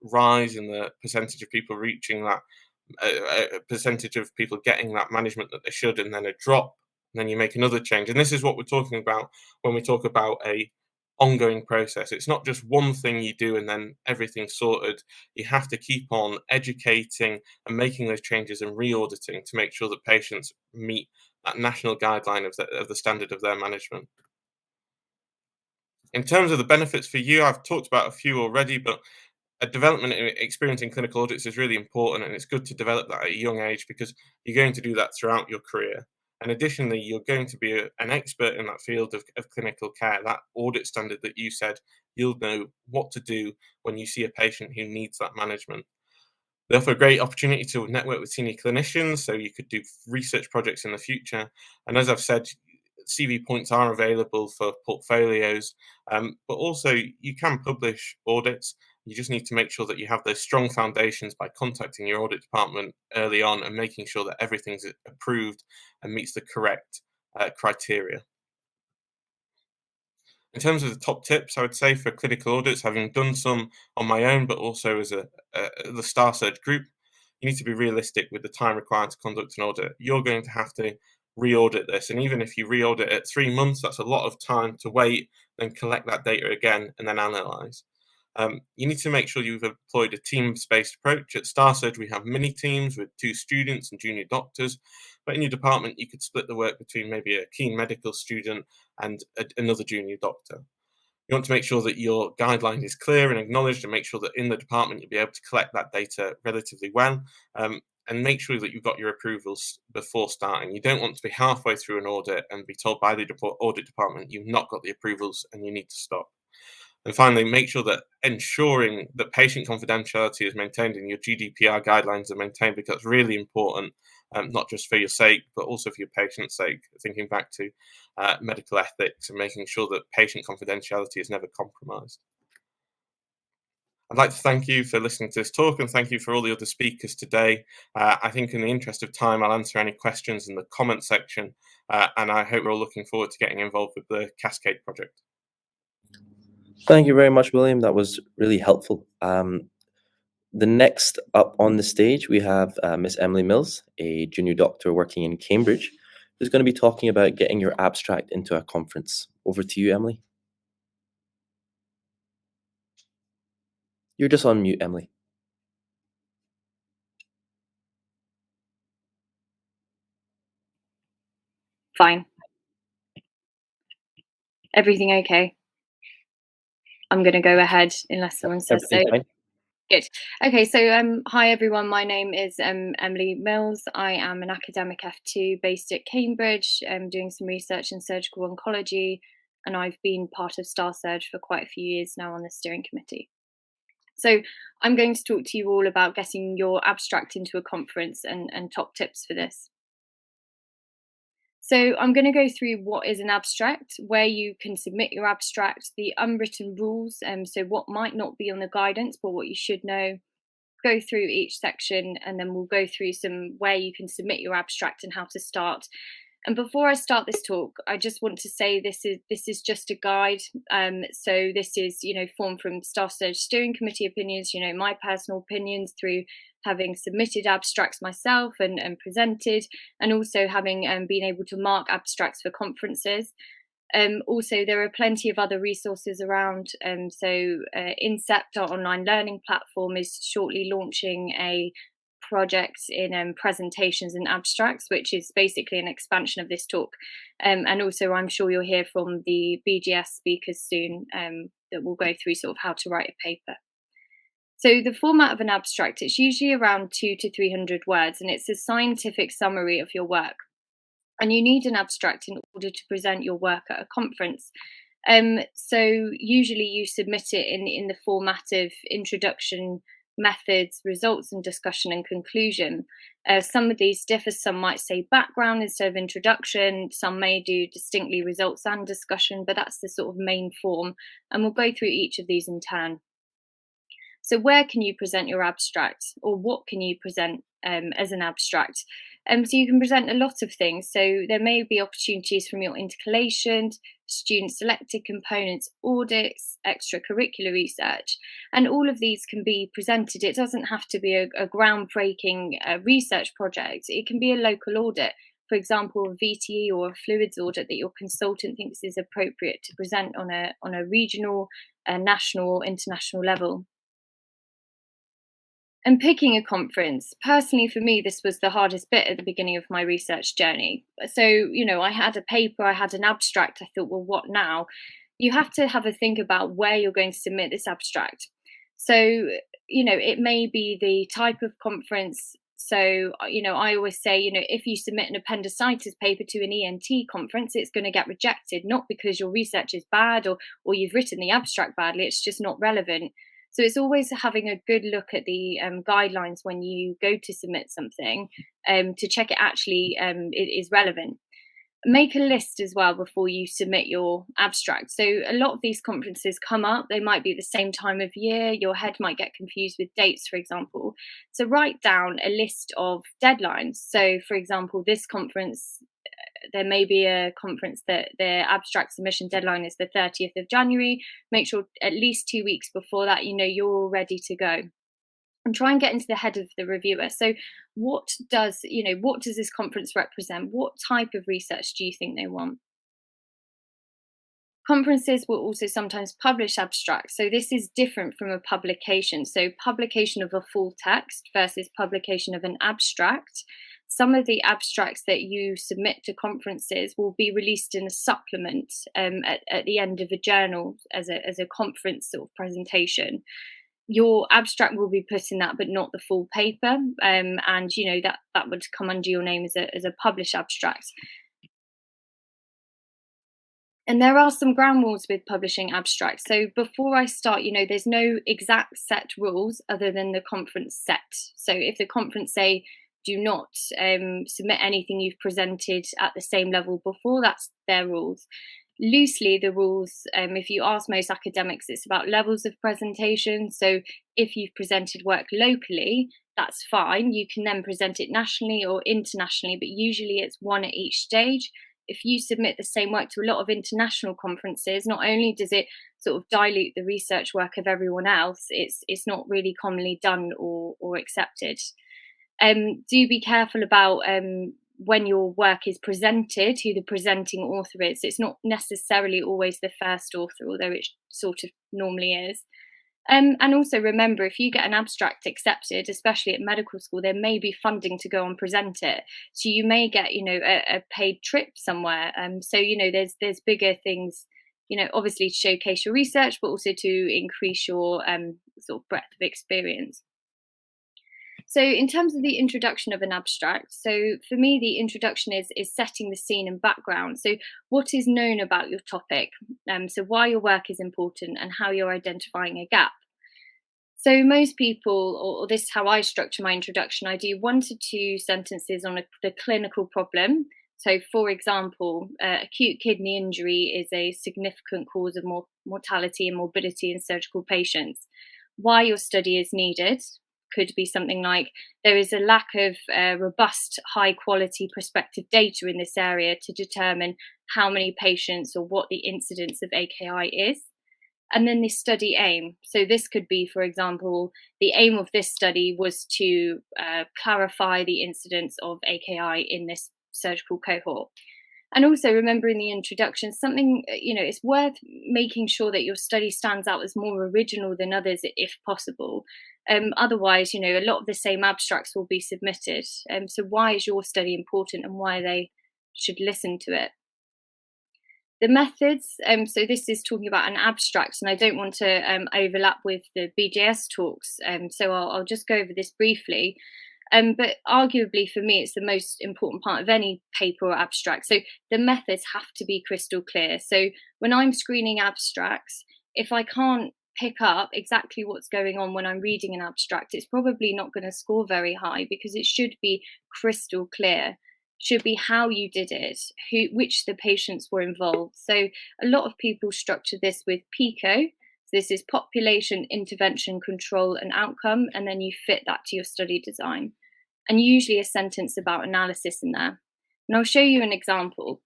rise in the percentage of people reaching that, a percentage of people getting that management that they should, and then a drop, and then you make another change. And this is what we're talking about when we talk about a ongoing process. It's not just one thing you do and then everything's sorted. You have to keep on educating and making those changes and re-auditing to make sure that patients meet that national guideline of the standard of their management. In terms of the benefits for you, I've talked about a few already, but a development experience in clinical audits is really important, and it's good to develop that at a young age because you're going to do that throughout your career. And additionally, you're going to be an expert in that field of clinical care, that audit standard that you said. You'll know what to do when you see a patient who needs that management. They offer a great opportunity to network with senior clinicians, so you could do research projects in the future. And as I've said, CV points are available for portfolios, but also you can publish audits. You just need to make sure that you have those strong foundations by contacting your audit department early on and making sure that everything's approved and meets the correct criteria. In terms of the top tips, I would say for clinical audits, having done some on my own, but also as the STARSurg group, you need to be realistic with the time required to conduct an audit. You're going to have to re-audit this, and even if you re-audit at 3 months, that's a lot of time to wait, then collect that data again, and then analyse. You need to make sure you've employed a team-based approach. At STARSurg, we have mini teams with 2 students and junior doctors, but in your department, you could split the work between maybe a keen medical student and another junior doctor. You want to make sure that your guideline is clear and acknowledged, and make sure that in the department you'll be able to collect that data relatively well, and make sure that you've got your approvals before starting. You don't want to be halfway through an audit and be told by the audit department you've not got the approvals and you need to stop. And finally, make sure that ensuring that patient confidentiality is maintained and your GDPR guidelines are maintained, because it's really important, not just for your sake, but also for your patient's sake, thinking back to medical ethics and making sure that patient confidentiality is never compromised. I'd like to thank you for listening to this talk, and thank you for all the other speakers today. I think in the interest of time, I'll answer any questions in the comment section, and I hope we're all looking forward to getting involved with the CASCADE project.
Thank you very much, William. That was really helpful. The next up on the stage, we have Miss Emily Mills, a junior doctor working in Cambridge. who's going to be talking about getting your abstract into a conference. Over to you, Emily. You're just on mute, Emily.
Fine. Everything okay? I'm going to go ahead unless someone says so.
Fine.
Good. Okay, so hi everyone, my name is Emily Mills. I am an academic F2 based at Cambridge, doing some research in surgical oncology, and I've been part of STARSurg for quite a few years now on the steering committee. So I'm going to talk to you all about getting your abstract into a conference and top tips for this. So I'm going to go through what is an abstract, where you can submit your abstract, the unwritten rules, so what might not be on the guidance, but what you should know, go through each section, and then we'll go through some where you can submit your abstract and how to start. And before I start this talk, I just want to say this is just a guide. So this is, formed from STARSurg steering committee opinions, my personal opinions through having submitted abstracts myself and presented, and also having been able to mark abstracts for conferences. Also, there are plenty of other resources around. So Incept, our online learning platform, is shortly launching a project in presentations and abstracts, which is basically an expansion of this talk. And also, I'm sure you'll hear from the BGS speakers soon that will go through sort of how to write a paper. So the format of an abstract, it's usually around 200 to 300 words, and it's a scientific summary of your work. And you need an abstract in order to present your work at a conference. So usually you submit it in the format of introduction, methods, results and discussion and conclusion. Some of these differ. Some might say background instead of introduction. Some may do distinctly results and discussion, but that's the sort of main form. And we'll go through each of these in turn. So where can you present your abstract, or what can you present as an abstract? So you can present a lot of things. So there may be opportunities from your intercalation, student selected components, audits, extracurricular research, and all of these can be presented. It doesn't have to be a groundbreaking research project. It can be a local audit, for example, a VTE or a fluids audit that your consultant thinks is appropriate to present on a regional, national or international level. And picking a conference, personally for me, this was the hardest bit at the beginning of my research journey. So, I had a paper, I had an abstract. I thought, well, what now? You have to have a think about where you're going to submit this abstract. So, it may be the type of conference. So, I always say, if you submit an appendicitis paper to an ENT conference, it's going to get rejected, not because your research is bad or you've written the abstract badly, it's just not relevant. So it's always having a good look at the guidelines when you go to submit something to check it actually is relevant. Make a list as well before you submit your abstract. So a lot of these conferences come up, they might be at the same time of year, your head might get confused with dates, for example. So write down a list of deadlines. So for example, this conference, there may be a conference that the abstract submission deadline is the 30th of January. Make sure at least 2 weeks before that, you're all ready to go. And try and get into the head of the reviewer. So what does this conference represent? What type of research do you think they want? Conferences will also sometimes publish abstracts. So this is different from a publication. So publication of a full text versus publication of an abstract. Some of the abstracts that you submit to conferences will be released in a supplement at the end of a journal as a conference sort of presentation. Your abstract will be put in that, but not the full paper. And that would come under your name as a published abstract. And there are some ground rules with publishing abstracts. So before I start, there's no exact set rules other than the conference set. So if the conference say, do not submit anything you've presented at the same level before, that's their rules. Loosely, the rules, if you ask most academics, it's about levels of presentation. So if you've presented work locally, that's fine. You can then present it nationally or internationally, but usually it's one at each stage. If you submit the same work to a lot of international conferences, not only does it sort of dilute the research work of everyone else, it's not really commonly done or accepted. Do be careful about when your work is presented, who the presenting author is. It's not necessarily always the first author, although it sort of normally is. And also remember, if you get an abstract accepted, especially at medical school, there may be funding to go and present it. So you may get, a paid trip somewhere. So, there's bigger things, obviously to showcase your research, but also to increase your sort of breadth of experience. So in terms of the introduction of an abstract, so for me, the introduction is setting the scene and background. So what is known about your topic, so why your work is important and how you're identifying a gap. So most people, or this is how I structure my introduction, I do 1 to 2 sentences on the clinical problem. So for example, acute kidney injury is a significant cause of mortality and morbidity in surgical patients. Why your study is needed could be something like, there is a lack of robust, high quality prospective data in this area to determine how many patients or what the incidence of AKI is. And then the study aim. So this could be, for example, the aim of this study was to clarify the incidence of AKI in this surgical cohort. And also remember in the introduction, something, it's worth making sure that your study stands out as more original than others if possible. Otherwise, a lot of the same abstracts will be submitted. So why is your study important and why they should listen to it? The methods, so this is talking about an abstract, and I don't want to overlap with the BJS talks, so I'll just go over this briefly. But arguably for me, it's the most important part of any paper or abstract. So the methods have to be crystal clear. So when I'm screening abstracts, if I can't pick up exactly what's going on when I'm reading an abstract, it's probably not going to score very high, because it should be crystal clear. Should be how you did it, which the patients were involved. So a lot of people structure this with PICO. So this is population, intervention, control, and outcome, and then you fit that to your study design. And usually a sentence about analysis in there. And I'll show you an example.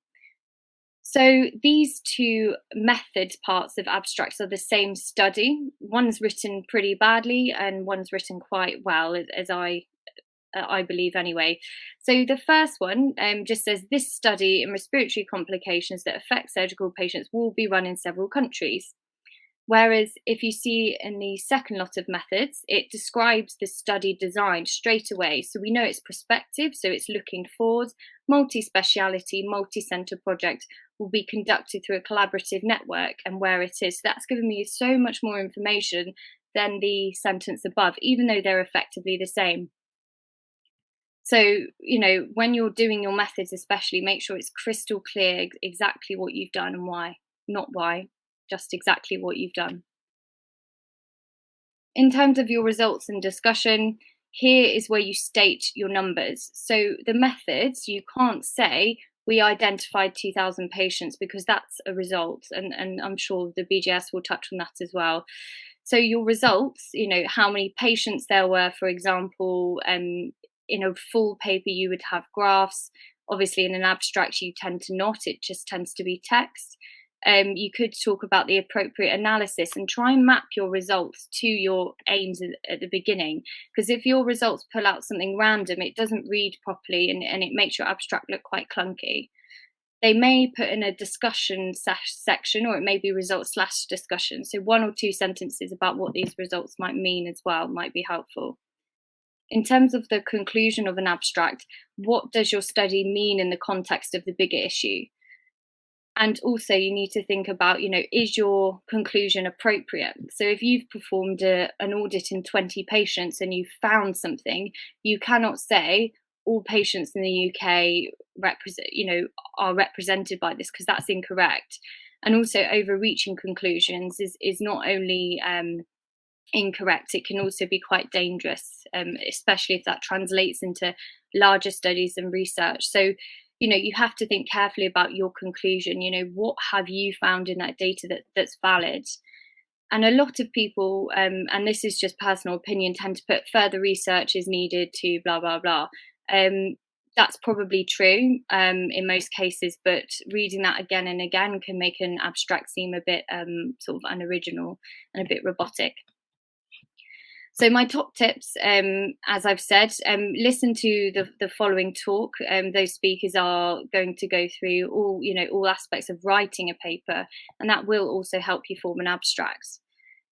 So these 2 method parts of abstracts are the same study. One's written pretty badly and one's written quite well, as I believe anyway. So the first one just says, this study in respiratory complications that affect surgical patients will be run in several countries. Whereas if you see in the second lot of methods, it describes the study design straight away. So we know it's prospective, so it's looking forward. Multi-speciality, multi-center project will be conducted through a collaborative network, and where it is. So that's given me so much more information than the sentence above, even though they're effectively the same. So, when you're doing your methods, especially, make sure it's crystal clear exactly what you've done and why. Not why, just exactly what you've done. In terms of your results and discussion, here is where you state your numbers. So the methods, you can't say, we identified 2,000 patients, because that's a result. And I'm sure the BJS will touch on that as well. So your results, how many patients there were, for example, in a full paper, you would have graphs. Obviously, in an abstract, you tend to not. It just tends to be text. You could talk about the appropriate analysis and try and map your results to your aims at the beginning. Because if your results pull out something random, it doesn't read properly and it makes your abstract look quite clunky. They may put in a discussion section, or it may be results/discussion. So 1 or 2 sentences about what these results might mean as well might be helpful. In terms of the conclusion of an abstract, what does your study mean in the context of the bigger issue? And also you need to think about, is your conclusion appropriate? So if you've performed an audit in 20 patients and you've found something, you cannot say all patients in the UK are represented by this, because that's incorrect. And also overreaching conclusions is not only incorrect, it can also be quite dangerous, especially if that translates into larger studies and research. So, you have to think carefully about your conclusion. What have you found in that data that's valid? And a lot of people, and this is just personal opinion, tend to put further research is needed to blah, blah, blah. That's probably true in most cases, but reading that again and again can make an abstract seem a bit sort of unoriginal and a bit robotic. So my top tips, as I've said, listen to the following talk. Those speakers are going to go through all aspects of writing a paper, and that will also help you form an abstract.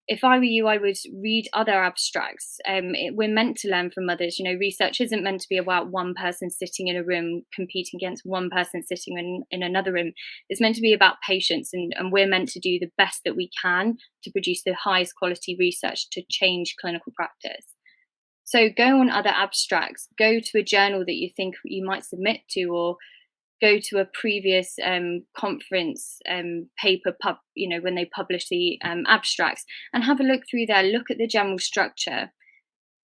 If I were you, I would read other abstracts. We're meant to learn from others. Research isn't meant to be about one person sitting in a room competing against one person sitting in another room. It's meant to be about patience, and we're meant to do the best that we can to produce the highest quality research to change clinical practice. So go on other abstracts, go to a journal that you think you might submit to, or go to a previous conference paper when they publish the abstracts, and have a look through there, look at the general structure.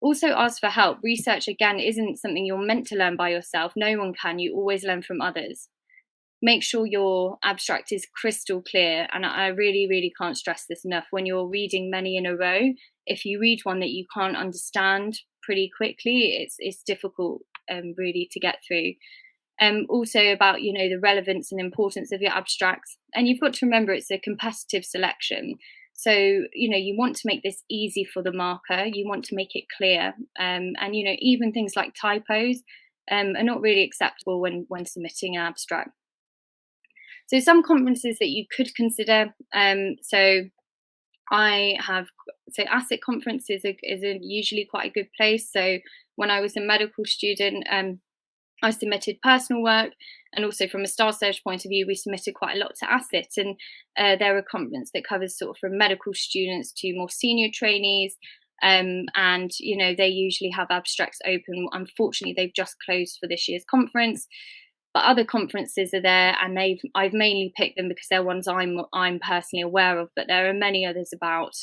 Also ask for help. Research, again, isn't something you're meant to learn by yourself. No one can. You always learn from others. Make sure your abstract is crystal clear, and I really, really can't stress this enough. When you're reading many in a row, if you read one that you can't understand pretty quickly, it's difficult really to get through. Also about the relevance and importance of your abstracts, and you've got to remember it's a competitive selection. So you want to make this easy for the marker, you want to make it clear, and even things like typos are not really acceptable when submitting an abstract. So some conferences that you could consider, ASIC conference is usually quite a good place. So when I was a medical student, I submitted personal work, and also from a STARSurg point of view, we submitted quite a lot to ASIT, and they're a conference that covers sort of from medical students to more senior trainees, and they usually have abstracts open. Unfortunately, they've just closed for this year's conference, but other conferences are there, and I've mainly picked them because they're ones I'm personally aware of, but there are many others about.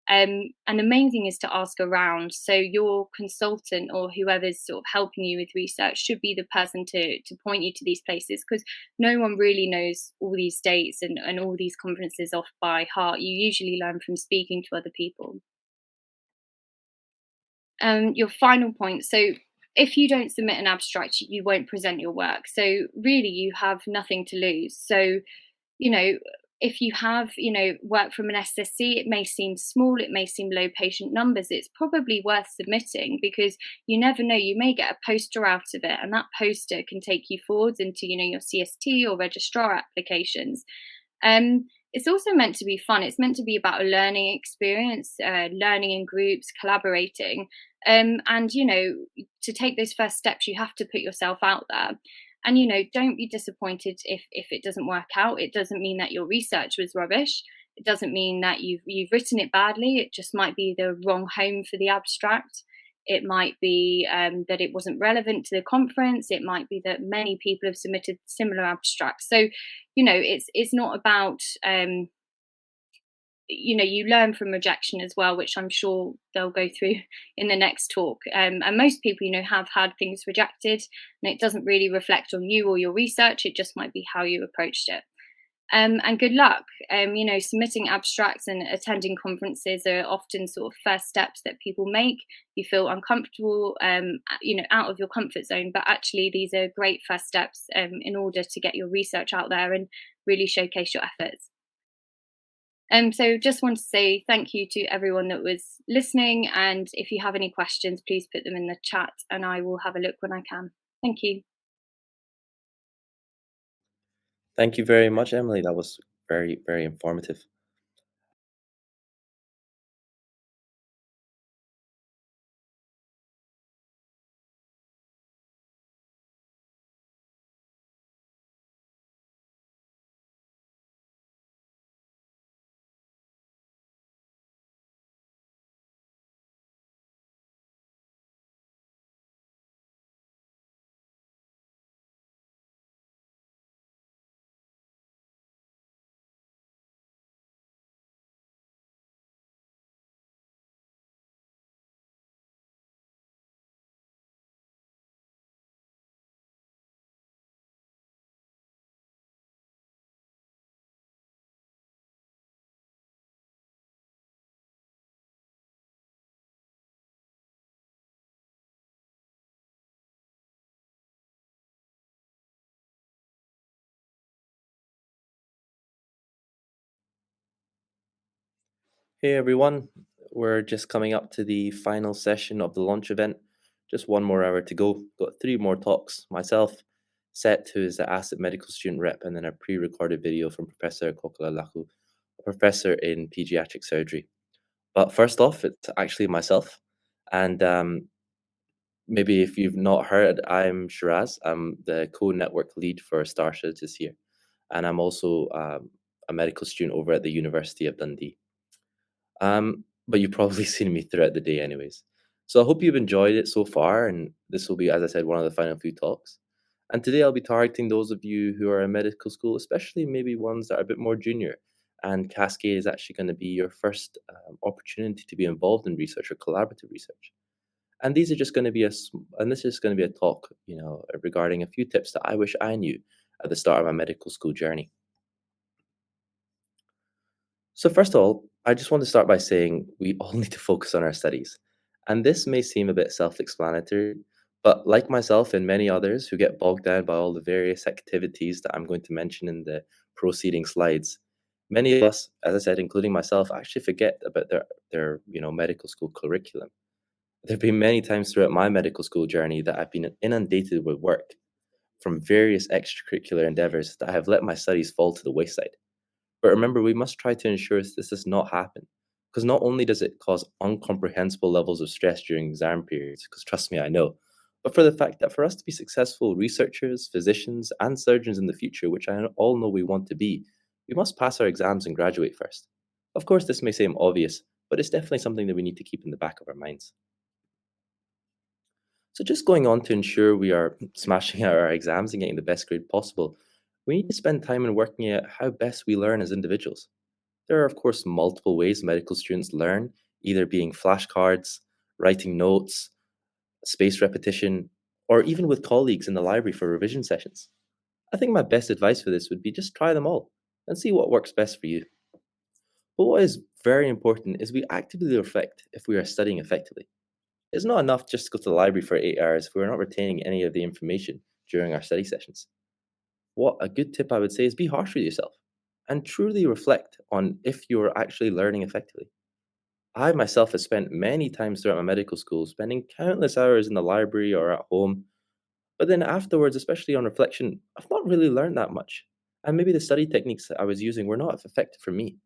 And the main thing is to ask around. So your consultant or whoever's sort of helping you with research should be the person to point you to these places, because no one really knows all these dates and all these conferences off by heart. You usually learn from speaking to other people. Your final point. So if you don't submit an abstract, you won't present your work. So really you have nothing to lose. So, if you have, work from an SSC, it may seem small, it may seem low patient numbers, it's probably worth submitting, because you never know, you may get a poster out of it, and that poster can take you forwards into, your CST or registrar applications. It's also meant to be fun. It's meant to be about a learning experience, learning in groups, collaborating. And, to take those first steps, you have to put yourself out there. And, don't be disappointed if it doesn't work out. It doesn't mean that your research was rubbish. It doesn't mean that you've written it badly. It just might be the wrong home for the abstract. It might be that it wasn't relevant to the conference. It might be that many people have submitted similar abstracts. So, it's not about, you learn from rejection as well, which I'm sure they'll go through in the next talk. And most people, have had things rejected, and it doesn't really reflect on you or your research. It just might be how you approached it. And good luck. Submitting abstracts and attending conferences are often sort of first steps that people make. You feel uncomfortable, out of your comfort zone, but actually these are great first steps in order to get your research out there and really showcase your efforts. So just want to say thank you to everyone that was listening, and if you have any questions, please put them in the chat and I will have a look when I can. Thank you.
Thank you very much, Emily. That was very, very informative. Hey everyone, we're just coming up to the final session of the launch event. Just 1 more hour to go. Got 3 more talks. Myself, Seth, who is the Asset Medical Student Rep, and then a pre-recorded video from Professor Kokila, Lakhoo, a professor in pediatric surgery. But first off, it's actually myself. And maybe if you've not heard, I'm Shiraz. I'm the co-network lead for STARSurg this year. And I'm also a medical student over at the University of Dundee. But you've probably seen me throughout the day anyways. So I hope you've enjoyed it so far, and this will be, as I said, one of the final few talks. And today I'll be targeting those of you who are in medical school, especially maybe ones that are a bit more junior. And Cascade is actually going to be your first opportunity to be involved in research or collaborative research. And these are just going to be and this is going to be a talk, regarding a few tips that I wish I knew at the start of my medical school journey. So first of all, I just want to start by saying we all need to focus on our studies. And this may seem a bit self-explanatory, but like myself and many others who get bogged down by all the various activities that I'm going to mention in the proceeding slides, many of us, as I said, including myself, actually forget about their medical school curriculum. There have been many times throughout my medical school journey that I've been inundated with work from various extracurricular endeavors that I have let my studies fall to the wayside. But remember, we must try to ensure this does not happen, because not only does it cause incomprehensible levels of stress during exam periods, because trust me, I know, but for the fact that for us to be successful researchers, physicians, and surgeons in the future, which I all know we want to be, we must pass our exams and graduate first. Of course, this may seem obvious, but it's definitely something that we need to keep in the back of our minds. So just going on to ensure we are smashing out our exams and getting the best grade possible, we need to spend time in working out how best we learn as individuals. There are, of course, multiple ways medical students learn, either being flashcards, writing notes, spaced repetition, or even with colleagues in the library for revision sessions. I think my best advice for this would be just try them all and see what works best for you. But what is very important is we actively reflect if we are studying effectively. It's not enough just to go to the library for 8 hours if we're not retaining any of the information during our study sessions. What a good tip I would say is be harsh with yourself and truly reflect on if you're actually learning effectively. I myself have spent many times throughout my medical school spending countless hours in the library or at home, but then afterwards, especially on reflection, I've not really learned that much. And maybe the study techniques that I was using were not effective for me.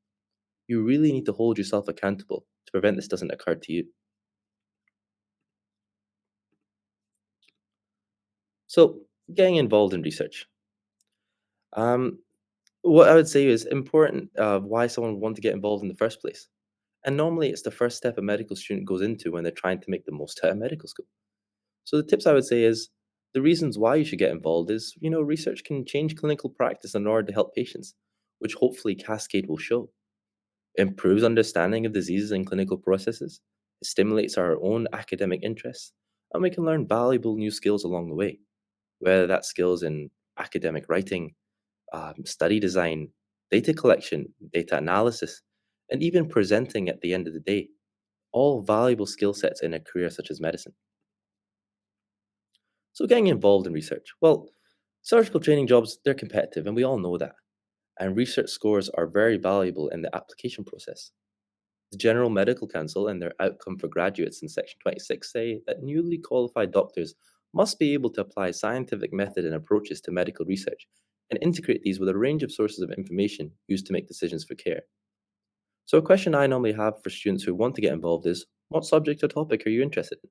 You really need to hold yourself accountable to prevent this doesn't occur to you. So, getting involved in research. Um, what I would say is important of why someone would want to get involved in the first place. And normally it's the first step a medical student goes into when they're trying to make the most out of medical school. So the tips I would say is the reasons why you should get involved is, research can change clinical practice in order to help patients, which hopefully Cascade will show. It improves understanding of diseases and clinical processes. It stimulates our own academic interests, and we can learn valuable new skills along the way, whether that's skills in academic writing, study design, data collection, data analysis, and even presenting at the end of the day, all valuable skill sets in a career such as medicine. So getting involved in research. Well, surgical training jobs, they're competitive, and we all know that. And research scores are very valuable in the application process. The General Medical Council and their outcome for graduates in Section 26 say that newly qualified doctors must be able to apply scientific method and approaches to medical research and integrate these with a range of sources of information used to make decisions for care. So a question I normally have for students who want to get involved is, what subject or topic are you interested in?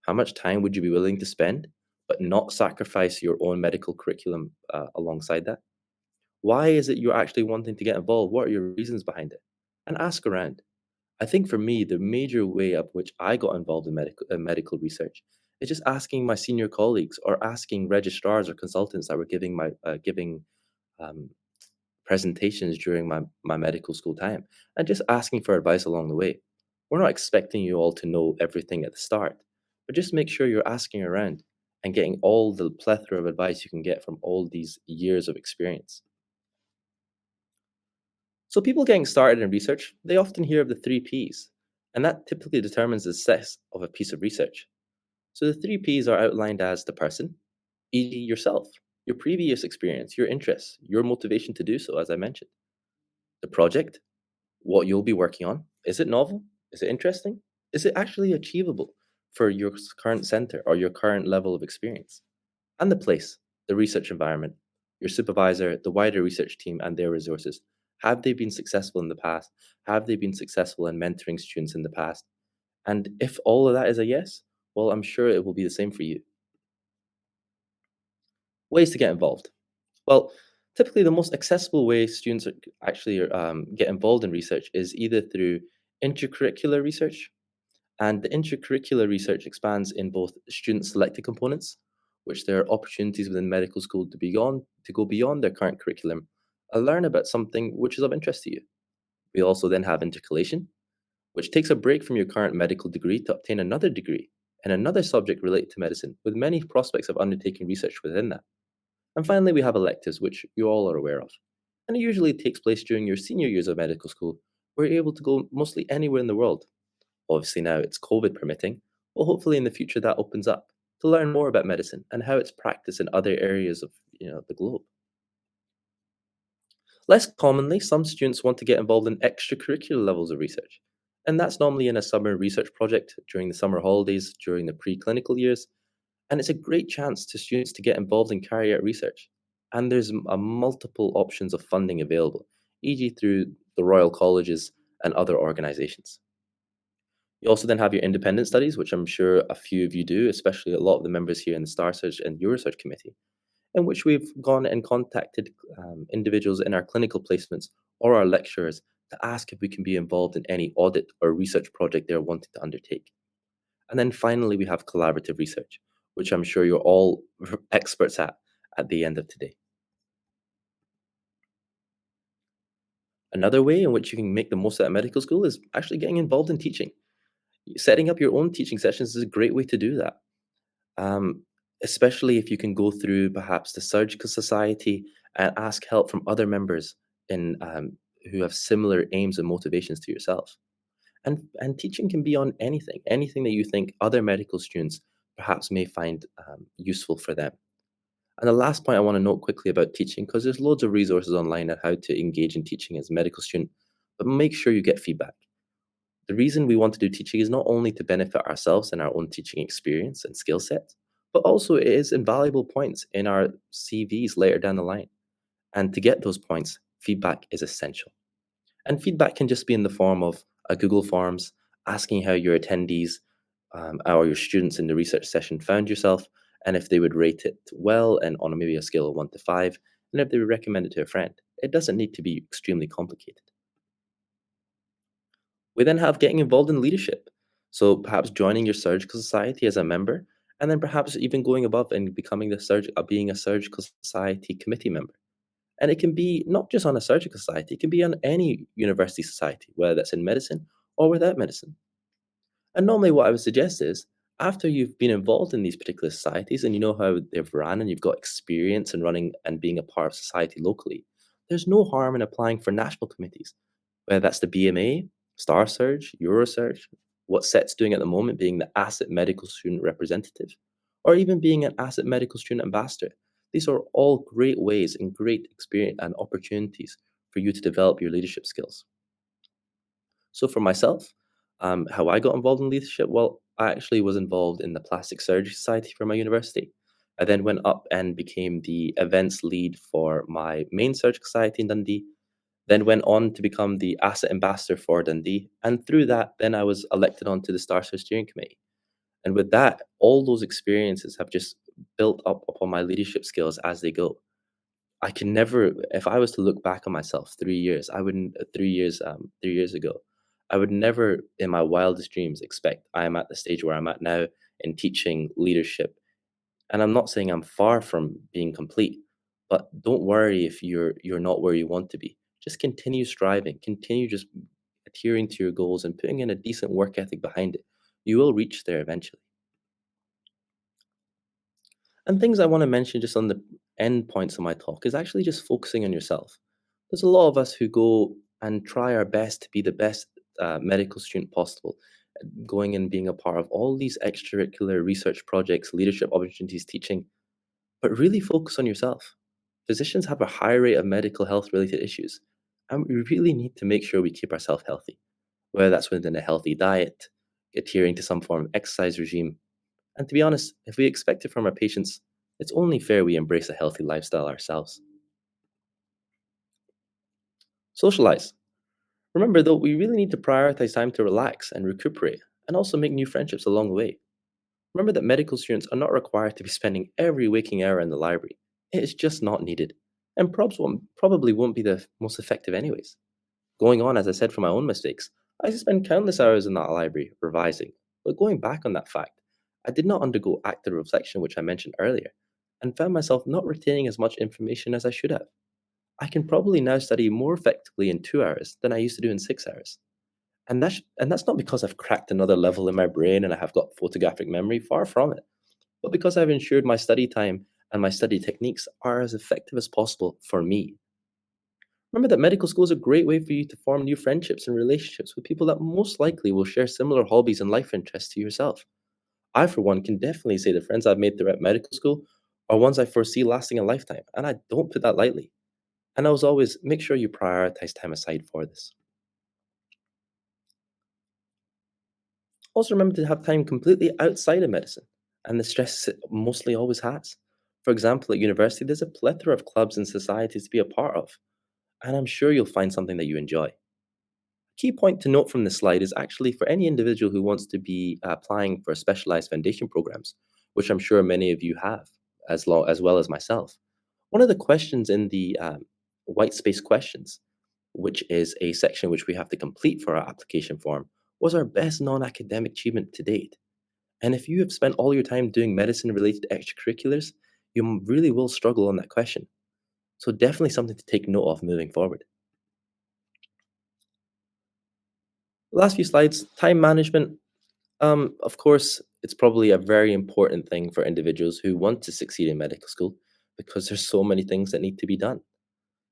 How much time would you be willing to spend, but not sacrifice your own medical curriculum alongside that? Why is it you're actually wanting to get involved? What are your reasons behind it? And ask around. I think for me, the major way of which I got involved in medical research is just asking my senior colleagues or asking registrars or consultants that were giving um, presentations during my medical school time and just asking for advice along the way. We're not expecting you all to know everything at the start, but just make sure you're asking around and getting all the plethora of advice you can get from all these years of experience. So people getting started in research, they often hear of the 3 Ps, and that typically determines the success of a piece of research. So the 3 Ps are outlined as the person, e.g. yourself, your previous experience, your interests, your motivation to do so, as I mentioned. The project, what you'll be working on. Is it novel? Is it interesting? Is it actually achievable for your current center or your current level of experience? And the place, the research environment, your supervisor, the wider research team, and their resources. Have they been successful in the past? Have they been successful in mentoring students in the past? And if all of that is a yes, well, I'm sure it will be the same for you. Ways to get involved. Well, typically the most accessible way students actually get involved in research is either through intercurricular research, and the intercurricular research expands in both student selected components, which there are opportunities within medical school to go beyond their current curriculum and learn about something which is of interest to you. We also then have intercalation, which takes a break from your current medical degree to obtain another degree in another subject related to medicine, with many prospects of undertaking research within that. And finally, we have electives, which you all are aware of. And it usually takes place during your senior years of medical school, where you're able to go mostly anywhere in the world. Obviously, now it's COVID permitting. Well, hopefully in the future that opens up to learn more about medicine and how it's practiced in other areas of the globe. Less commonly, some students want to get involved in extracurricular levels of research, and that's normally in a summer research project during the summer holidays, during the preclinical years, and it's a great chance to students to get involved and carry out research. And there's multiple options of funding available, e.g. through the Royal Colleges and other organizations. You also then have your independent studies, which I'm sure a few of you do, especially a lot of the members here in the STARSurg and UKFPO Committee, in which we've gone and contacted individuals in our clinical placements or our lecturers to ask if we can be involved in any audit or research project they're wanting to undertake. And then finally, we have collaborative research, which I'm sure you're all experts at the end of today. Another way in which you can make the most out of medical school is actually getting involved in teaching. Setting up your own teaching sessions is a great way to do that. Um, Especially if you can go through perhaps the surgical society and ask help from other members in who have similar aims and motivations to yourself. And teaching can be on anything that you think other medical students perhaps may find useful for them. And the last point I want to note quickly about teaching, because there's loads of resources online on how to engage in teaching as a medical student, but make sure you get feedback. The reason we want to do teaching is not only to benefit ourselves and our own teaching experience and skill set, but also it is invaluable points in our CVs later down the line. And to get those points, feedback is essential. And feedback can just be in the form of a Google Forms, asking how your attendees or your students in the research session found yourself, and if they would rate it well and on maybe a scale of 1 to 5, and if they would recommend it to a friend. It doesn't need to be extremely complicated. We then have getting involved in leadership. So perhaps joining your surgical society as a member, and then perhaps even going above and becoming being a surgical society committee member. And it can be not just on a surgical society, it can be on any university society, whether that's in medicine or without medicine. And normally what I would suggest is after you've been involved in these particular societies and you know how they've run and you've got experience in running and being a part of society locally, there's no harm in applying for national committees, whether that's the BMA, STARSurg, Eurosurg, what SET's doing at the moment being the Asset Medical Student Representative, or even being an Asset Medical Student Ambassador. These are all great ways and great experience and opportunities for you to develop your leadership skills. So for myself, how I got involved in leadership, well, I actually was involved in the Plastic Surgery Society for my university. I then went up and became the events lead for my main surgical society in Dundee, then went on to become the asset ambassador for Dundee. And through that, then I was elected onto the STARSurg Steering Committee. And with that, all those experiences have just built up upon my leadership skills as they go. I can never, if I was to look back on myself 3 years, I wouldn't, 3 years ago, I would never in my wildest dreams expect I am at the stage where I'm at now in teaching leadership. And I'm not saying I'm far from being complete, but don't worry if you're not where you want to be. Just continue striving, continue just adhering to your goals and putting in a decent work ethic behind it. You will reach there eventually. And things I want to mention just on the end points of my talk is actually just focusing on yourself. There's a lot of us who go and try our best to be the best medical student possible, going and being a part of all these extracurricular research projects, leadership opportunities, teaching, but really focus on yourself. Physicians have a high rate of medical health related issues, and we really need to make sure we keep ourselves healthy. whether that's within a healthy diet, adhering to some form of exercise regime. And to be honest, if we expect it from our patients, it's only fair we embrace a healthy lifestyle ourselves. Socialize. Remember, though, we really need to prioritize time to relax and recuperate, and also make new friendships along the way. Remember that medical students are not required to be spending every waking hour in the library. It is just not needed, and probably won't be the most effective anyways. Going on, as I said, from my own mistakes, I used to spend countless hours in that library revising, but going back on that fact, I did not undergo active reflection, which I mentioned earlier, and found myself not retaining as much information as I should have. I can probably now study more effectively in 2 hours than I used to do in 6 hours. And that's not because I've cracked another level in my brain and I have got photographic memory, far from it, but because I've ensured my study time and my study techniques are as effective as possible for me. Remember that medical school is a great way for you to form new friendships and relationships with people that most likely will share similar hobbies and life interests to yourself. I, for one, can definitely say the friends I've made throughout medical school are ones I foresee lasting a lifetime, and I don't put that lightly. And as always, make sure you prioritize time aside for this. Also, remember to have time completely outside of medicine and the stress it mostly always has. For example, at university, there's a plethora of clubs and societies to be a part of, and I'm sure you'll find something that you enjoy. Key point to note from this slide is actually for any individual who wants to be applying for specialized foundation programs, which I'm sure many of you have, as well as myself. One of the questions in the white space questions, which is a section which we have to complete for our application form, was our best non-academic achievement to date. And if you have spent all your time doing medicine-related extracurriculars, you really will struggle on that question. So definitely something to take note of moving forward. Last few slides, time management. Of course, it's probably a very important thing for individuals who want to succeed in medical school because there's so many things that need to be done.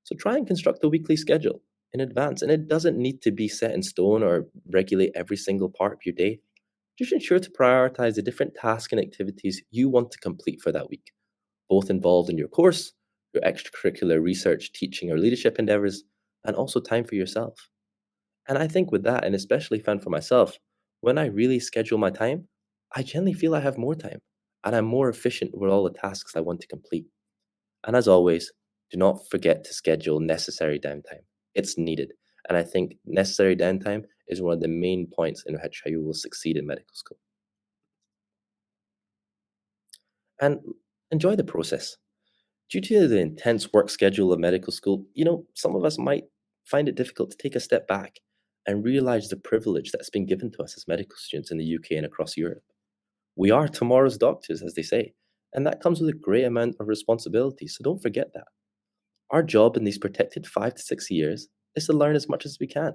So try and construct a weekly schedule in advance, and it doesn't need to be set in stone or regulate every single part of your day. Just ensure to prioritize the different tasks and activities you want to complete for that week, both involved in your course, your extracurricular research, teaching, or leadership endeavors, and also time for yourself. And I think with that, and especially found for myself, when I really schedule my time, I generally feel I have more time and I'm more efficient with all the tasks I want to complete. And as always, do not forget to schedule necessary downtime. It's needed. And I think necessary downtime is one of the main points in which you will succeed in medical school. And enjoy the process. Due to the intense work schedule of medical school, some of us might find it difficult to take a step back and realize the privilege that's been given to us as medical students in the UK and across Europe. We are tomorrow's doctors, as they say, and that comes with a great amount of responsibility, so don't forget that. Our job in these protected 5 to 6 years is to learn as much as we can.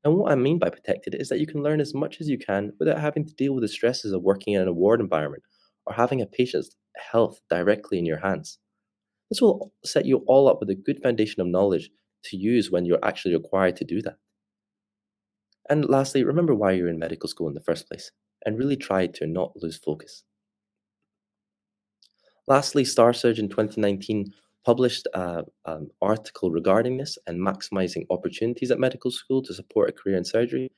And what I mean by protected is that you can learn as much as you can without having to deal with the stresses of working in a ward environment or having a patient's health directly in your hands. This will set you all up with a good foundation of knowledge to use when you're actually required to do that. And lastly, remember why you're in medical school in the first place, and really try to not lose focus. Lastly, STARSurg in 2019 published an article regarding this and maximizing opportunities at medical school to support a career in surgery.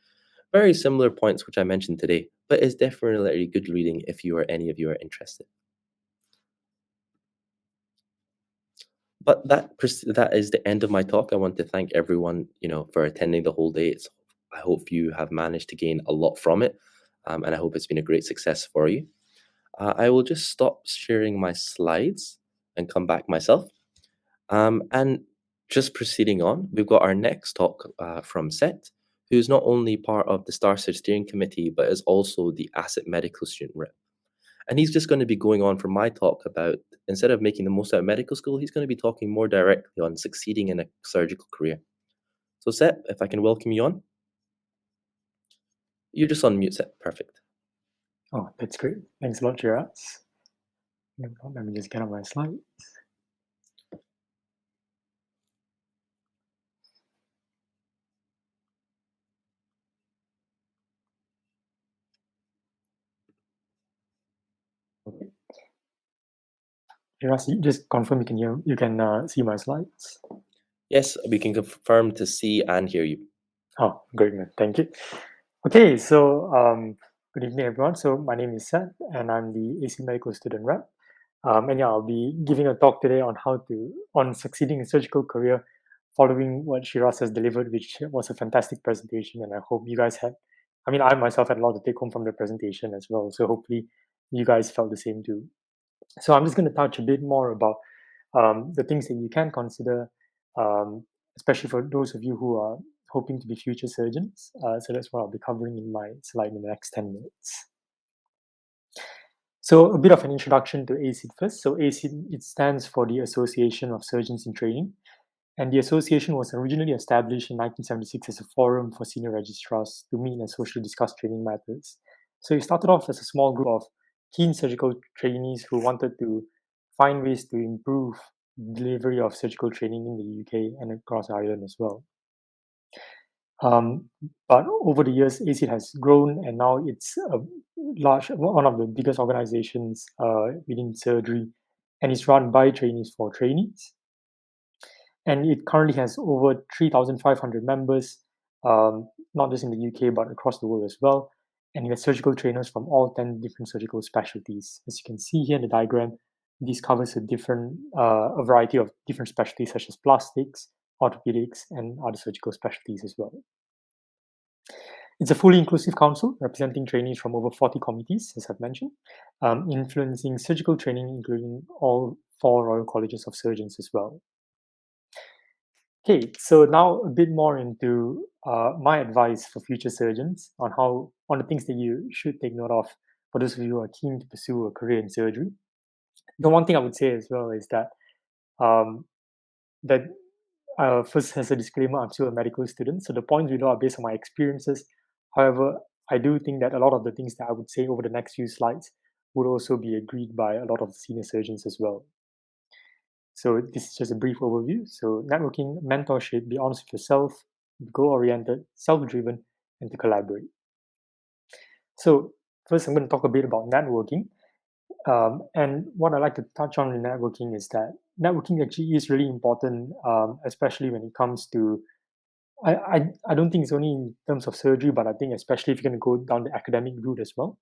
Very similar points which I mentioned today, but it's definitely good reading if any of you are interested. But that is the end of my talk. I want to thank everyone, for attending the whole day. I hope you have managed to gain a lot from it, and I hope it's been a great success for you. I will just stop sharing my slides and come back myself. And just proceeding on, we've got our next talk from Seth, who's not only part of the STARSurg Steering Committee, but is also the Asset Medical Student Rep. And he's just going to be going on from my talk about, instead of making the most out of medical school, he's going to be talking more directly on succeeding in a surgical career. So Seth, if I can welcome you on. You're just on mute, Seth. Perfect.
Oh, that's great. Thanks a lot, Shiraz. Let me just get on my slides. Okay. Shiraz, you just confirm you can see my slides.
Yes, we can confirm to see and hear you.
Oh, great, man. Thank you. Okay, so good evening, everyone. So my name is Seth, and I'm the AC Medical student rep. And yeah, I'll be giving a talk today on succeeding in surgical career, following what Shiraz has delivered, which was a fantastic presentation. And I hope you guys had. I mean, I myself had a lot to take home from the presentation as well. So hopefully, you guys felt the same too. So I'm just going to touch a bit more about the things that you can consider, especially for those of you who are hoping to be future surgeons. So that's what I'll be covering in my slide in the next 10 minutes. So a bit of an introduction to ACID first. So ACID, it stands for the Association of Surgeons in Training. And the association was originally established in 1976 as a forum for senior registrars to meet and socially discuss training matters. So it started off as a small group of keen surgical trainees who wanted to find ways to improve delivery of surgical training in the UK and across Ireland as well. But over the years, ACID has grown, and now it's one of the biggest organizations within surgery, and it's run by trainees for trainees. And it currently has over 3,500 members, not just in the UK, but across the world as well. And it has surgical trainers from all 10 different surgical specialties. As you can see here in the diagram, this covers a variety of different specialties such as plastics, orthopedics, and other surgical specialties as well. It's a fully inclusive council representing trainees from over 40 committees, as I've mentioned, influencing surgical training, including all 4 Royal Colleges of Surgeons as well. Okay, so now a bit more into my advice for future surgeons on the things that you should take note of for those of you who are keen to pursue a career in surgery. The one thing I would say as well is that first, as a disclaimer, I'm still a medical student, so the points below are based on my experiences. However, I do think that a lot of the things that I would say over the next few slides would also be agreed by a lot of the senior surgeons as well. So this is just a brief overview. So networking, mentorship, be honest with yourself, be goal-oriented, self-driven, and to collaborate. So first, I'm going to talk a bit about networking. And what I like to touch on in networking is that networking actually is really important, especially when it comes to, I don't think it's only in terms of surgery, but I think especially if you're going to go down the academic route as well.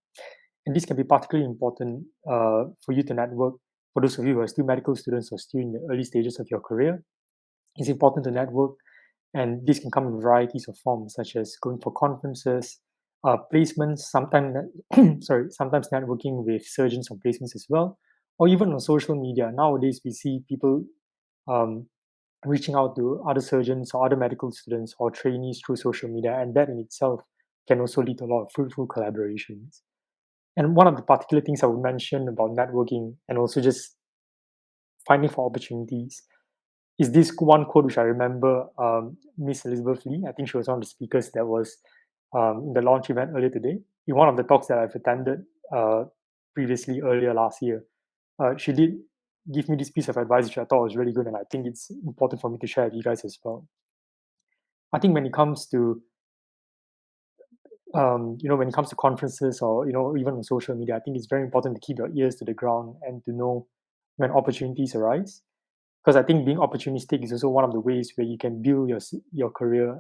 And this can be particularly important for you to network. For those of you who are still medical students or still in the early stages of your career, it's important to network. And this can come in varieties of forms, such as going for conferences, placements, sometimes networking with surgeons on placements as well, or even on social media. Nowadays, we see people reaching out to other surgeons or other medical students or trainees through social media, and that in itself can also lead to a lot of fruitful collaborations. And one of the particular things I would mention about networking and also just finding for opportunities is this one quote which I remember Miss Elizabeth Lee, I think she was one of the speakers that was in the launch event earlier today. In one of the talks that I've attended previously earlier last year, she did give me this piece of advice which I thought was really good, and I think it's important for me to share with you guys as well. I think when it comes to when it comes to conferences or even on social media, I think it's very important to keep your ears to the ground and to know when opportunities arise. Because I think being opportunistic is also one of the ways where you can build your career,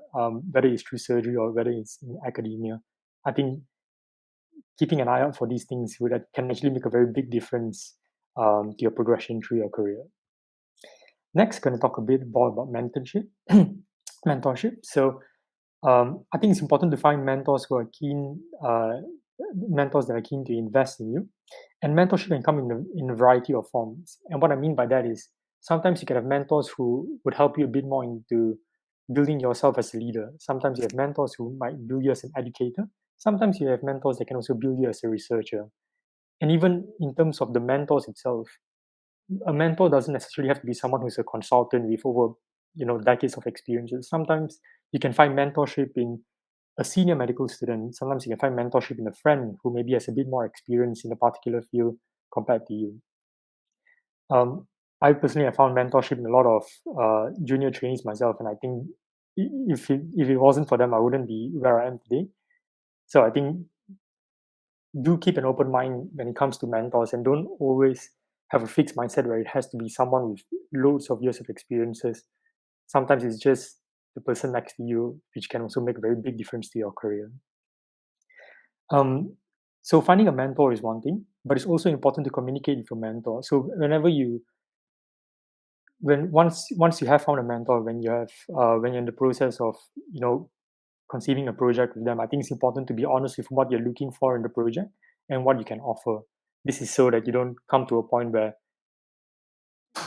whether it's through surgery or whether it's in academia. I think keeping an eye out for these things can actually make a very big difference to your progression through your career. Next, going to talk a bit more about mentorship. So I think it's important to find mentors who are mentors that are keen to invest in you. And mentorship can come in a variety of forms. And what I mean by that is sometimes you can have mentors who would help you a bit more into building yourself as a leader. Sometimes you have mentors who might build you as an educator. Sometimes you have mentors that can also build you as a researcher. And even in terms of the mentors itself, a mentor doesn't necessarily have to be someone who's a consultant with over decades of experiences. Sometimes you can find mentorship in a senior medical student. Sometimes you can find mentorship in a friend who maybe has a bit more experience in a particular field compared to you. I personally have found mentorship in a lot of junior trainees myself, and I think if it wasn't for them, I wouldn't be where I am today. So I think do keep an open mind when it comes to mentors, and don't always have a fixed mindset where it has to be someone with loads of years of experiences. Sometimes it's just the person next to you, which can also make a very big difference to your career. So finding a mentor is one thing, but it's also important to communicate with your mentor. So once you have found a mentor, when you're in the process of conceiving a project with them, I think it's important to be honest with what you're looking for in the project and what you can offer. This is so that you don't come to a point where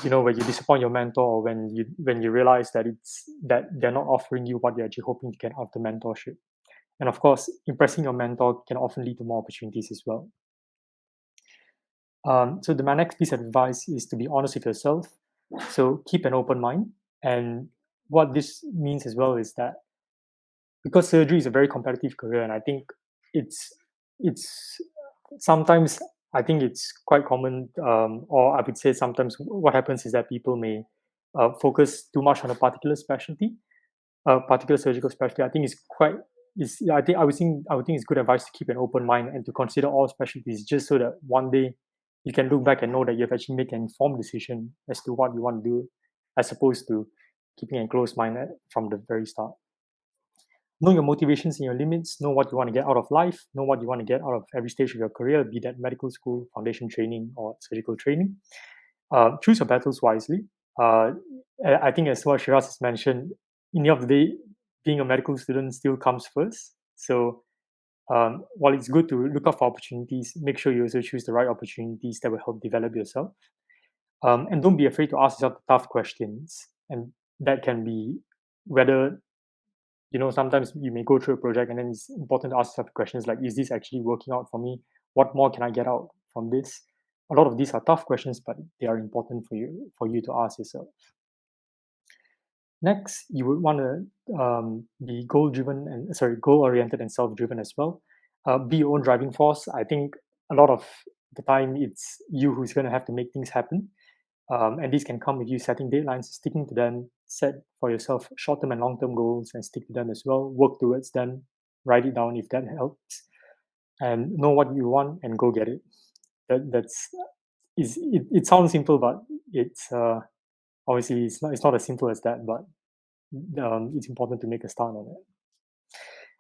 where you disappoint your mentor, or when you realize that they're not offering you what you're actually hoping to get out of the mentorship. And of course, impressing your mentor can often lead to more opportunities as well. So my next piece of advice is to be honest with yourself. So keep an open mind. And what this means as well is that because surgery is a very competitive career, and I think it's sometimes, I think it's quite common, or I would say sometimes what happens is that people may focus too much on a particular specialty, particular surgical specialty. I think I would think it's good advice to keep an open mind and to consider all specialties, just so that one day you can look back and know that you've actually made an informed decision as to what you want to do, as opposed to keeping a closed mind from the very start. Know your motivations and your limits. Know what you want to get out of life. Know what you want to get out of every stage of your career, be that medical school, foundation training, or surgical training. Choose your battles wisely. I think, as what Shiraz has mentioned, in the end of the day, being a medical student still comes first. So while it's good to look out for opportunities, make sure you also choose the right opportunities that will help develop yourself. And don't be afraid to ask yourself the tough questions. And that can be whether, sometimes you may go through a project and then it's important to ask yourself questions like, is this actually working out for me? What more can I get out from this? A lot of these are tough questions, but they are important for you to ask yourself. Next, you would want to be goal-oriented and self-driven as well. Be your own driving force. I think a lot of the time it's you who's going to have to make things happen. And these can come with you setting deadlines, sticking to them, set for yourself short-term and long-term goals and stick to them as well. Work towards them, write it down if that helps, and know what you want and go get it. It sounds simple, but it's obviously it's not as simple as that, but it's important to make a start on it.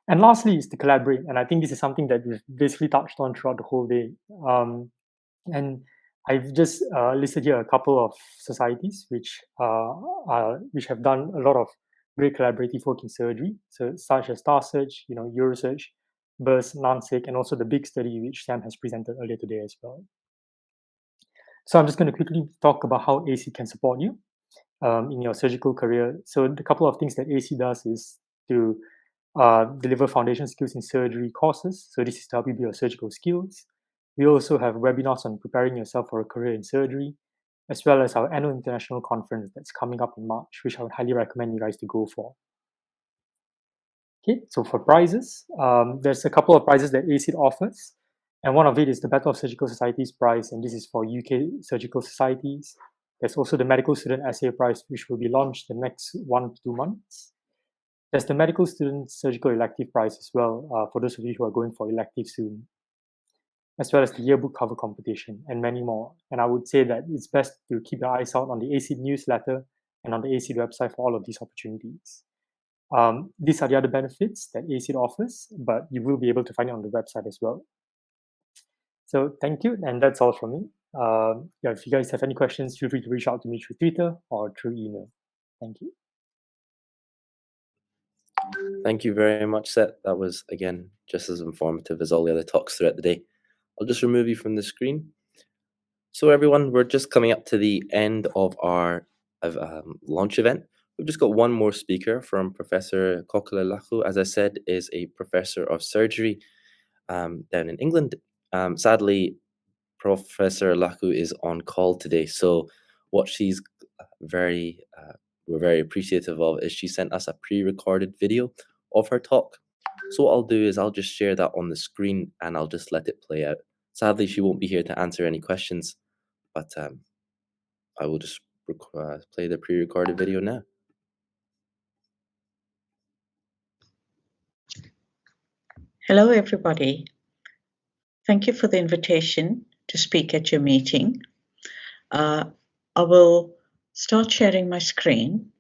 And lastly is to collaborate, and I think this is something that we've basically touched on throughout the whole day. And I've just listed here a couple of societies which have done a lot of great collaborative work in surgery, so such as STARSurg, Eurosurg, BURS, NANSIC, and also the big study which Sam has presented earlier today as well. So I'm just going to quickly talk about how AC can support you in your surgical career. So the couple of things that AC does is to deliver foundation skills in surgery courses. So this is to help you build your surgical skills. We also have webinars on preparing yourself for a career in surgery, as well as our annual international conference that's coming up in March, which I would highly recommend you guys to go for. Okay, so for prizes, there's a couple of prizes that ACID offers, and one of it is the Battle of Surgical Societies prize, and this is for UK surgical societies. There's also the Medical Student Essay Prize, which will be launched the next 1 to 2 months. There's the Medical Student Surgical Elective Prize as well, for those of you who are going for elective soon, as well as the yearbook cover competition and many more. And I would say that it's best to keep your eyes out on the ACID newsletter and on the ACID website for all of these opportunities. These are the other benefits that ACID offers, but you will be able to find it on the website as well. So thank you, and that's all from me. If you guys have any questions, feel free to reach out to me through Twitter or through email. Thank you.
Thank you very much, Seth. That was, again, just as informative as all the other talks throughout the day. I'll just remove you from the screen. So everyone, we're just coming up to the end of our launch event. We've just got one more speaker from Professor Kokila Lakhoo. As I said, is a professor of surgery down in England. Sadly, Professor Lakhoo is on call today. So what she's we're very appreciative of is she sent us a pre-recorded video of her talk. So what I'll do is I'll just share that on the screen and I'll just let it play out. Sadly, she won't be here to answer any questions, but I will just play the pre-recorded video now.
Hello, everybody. Thank you for the invitation to speak at your meeting. I will start sharing my screen.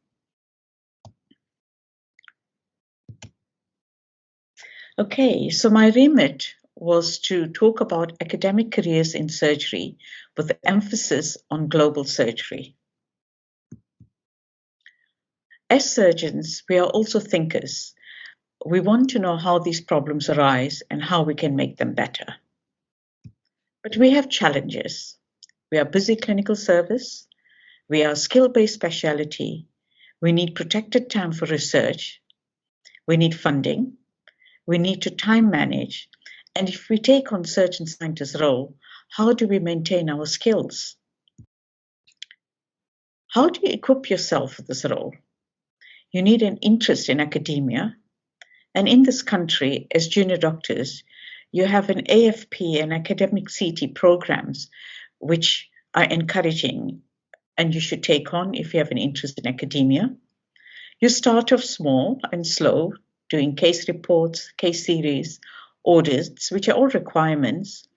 Okay, so my remit was to talk about academic careers in surgery with emphasis on global surgery. As surgeons, we are also thinkers. We want to know how these problems arise and how we can make them better. But we have challenges. We are busy clinical service. We are skill-based specialty. We need protected time for research. We need funding. We need to time manage. And if we take on surgeon scientist role, how do we maintain our skills? How do you equip yourself for this role? You need an interest in academia. And in this country, as junior doctors, you have an AFP and academic CT programs, which are encouraging and you should take on if you have an interest in academia. You start off small and slow, doing case reports, case series, audits, which are all requirements,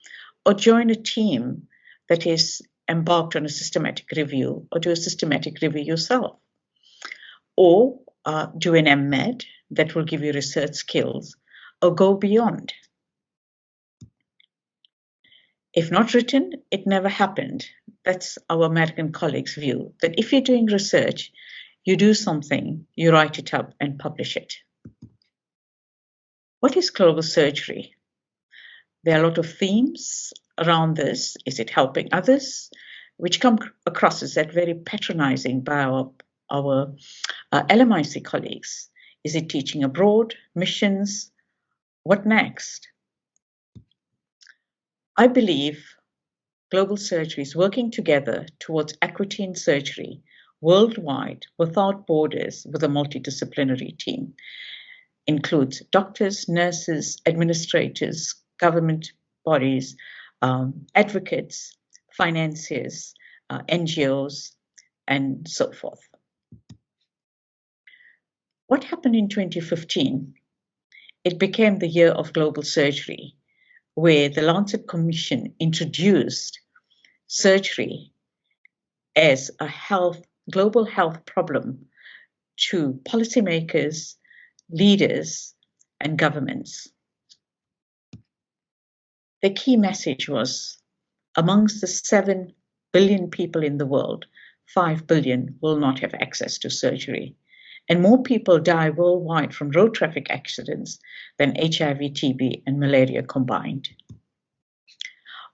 or join a team that is embarked on a systematic review, or do a systematic review yourself. Or do an MMed that will give you research skills, or go beyond. If not written, it never happened. That's our American colleagues' view, that if you're doing research, you do something, you write it up and publish it. What is global surgery? There are a lot of themes around this. Is it helping others? Which come across as that very patronizing by our LMIC colleagues. Is it teaching abroad, missions? What next? I believe global surgery is working together towards equity in surgery worldwide without borders with a multidisciplinary team. Includes doctors, nurses, administrators, government bodies, advocates, financiers, NGOs, and so forth. What happened in 2015? It became the year of global surgery, where the Lancet Commission introduced surgery as a global health problem to policymakers, leaders, and governments. The key message was, amongst the 7 billion people in the world, 5 billion will not have access to surgery. And more people die worldwide from road traffic accidents than HIV, TB, and malaria combined.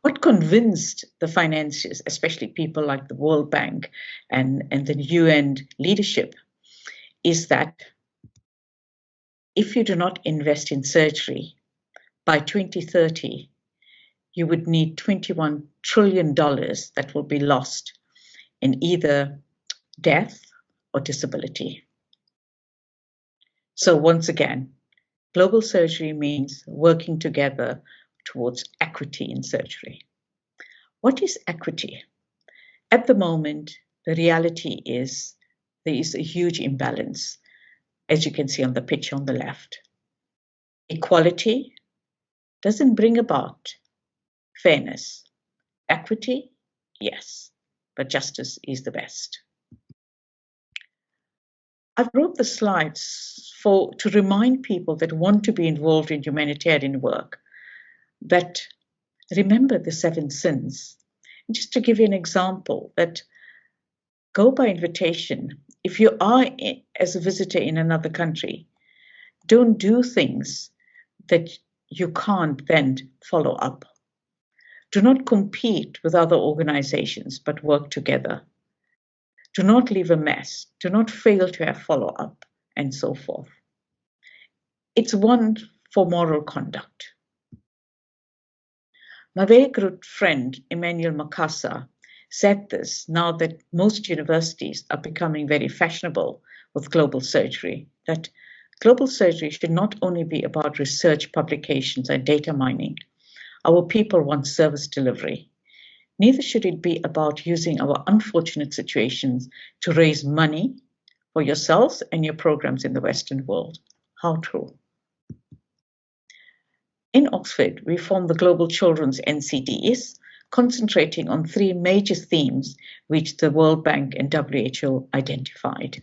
What convinced the financiers, especially people like the World Bank and the UN leadership, is that if you do not invest in surgery, by 2030, you would need $21 trillion that will be lost in either death or disability. So once again, global surgery means working together towards equity in surgery. What is equity? At the moment, the reality is there is a huge imbalance, as you can see on the picture on the left. Equality doesn't bring about fairness. Equity, yes, but justice is the best. I've brought the slides to remind people that want to be involved in humanitarian work that remember the 7 sins. And just to give you an example, that go by invitation. If you are as a visitor in another country, don't do things that you can't then follow up. Do not compete with other organizations, but work together. Do not leave a mess. Do not fail to have follow-up, and so forth. It's one for moral conduct. My very good friend, Emmanuel Makasa, said this now that most universities are becoming very fashionable with global surgery, that global surgery should not only be about research, publications, and data mining. Our people want service delivery. Neither should it be about using our unfortunate situations to raise money for yourselves and your programs in the Western world. How true. In Oxford, we formed the Global Children's NCDs, concentrating on 3 major themes which the World Bank and WHO identified.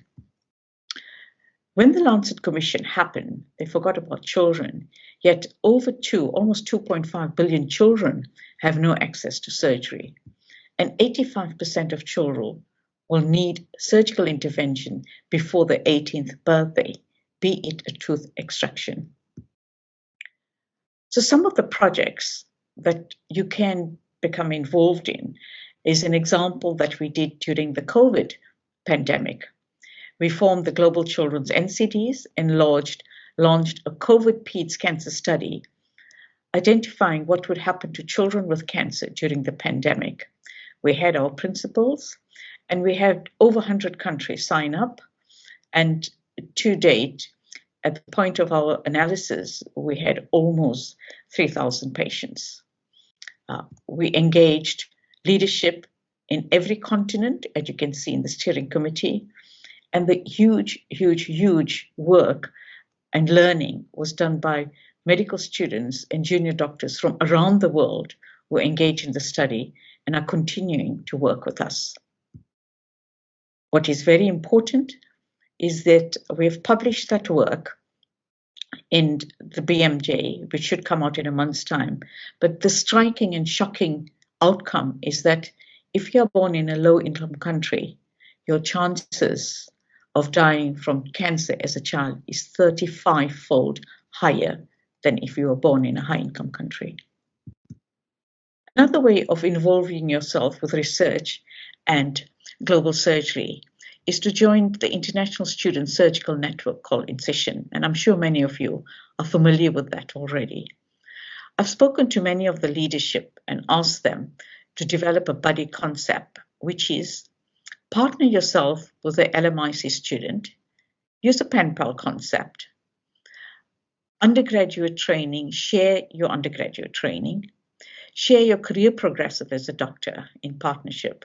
When the Lancet Commission happened, they forgot about children, yet almost 2.5 billion children have no access to surgery. And 85% of children will need surgical intervention before their 18th birthday, be it a tooth extraction. So some of the projects that you can become involved in is an example that we did during the COVID pandemic. We formed the Global Children's NCDs and launched a COVID PEDS cancer study, identifying what would happen to children with cancer during the pandemic. We had our principles, and we had over 100 countries sign up. And to date, at the point of our analysis, we had almost 3,000 patients. We engaged leadership in every continent, as you can see in the steering committee, and the huge work and learning was done by medical students and junior doctors from around the world who engaged in the study and are continuing to work with us. What is very important is that we have published that work in the BMJ, which should come out in a month's time. But the striking and shocking outcome is that if you're born in a low-income country, your chances of dying from cancer as a child is 35-fold higher than if you were born in a high-income country. Another way of involving yourself with research and global surgery is to join the International Student Surgical Network called INSISION, and I'm sure many of you are familiar with that already. I've spoken to many of the leadership and asked them to develop a buddy concept, which is partner yourself with an LMIC student, use a pen pal concept, undergraduate training, share your undergraduate training, share your career progressive as a doctor in partnership,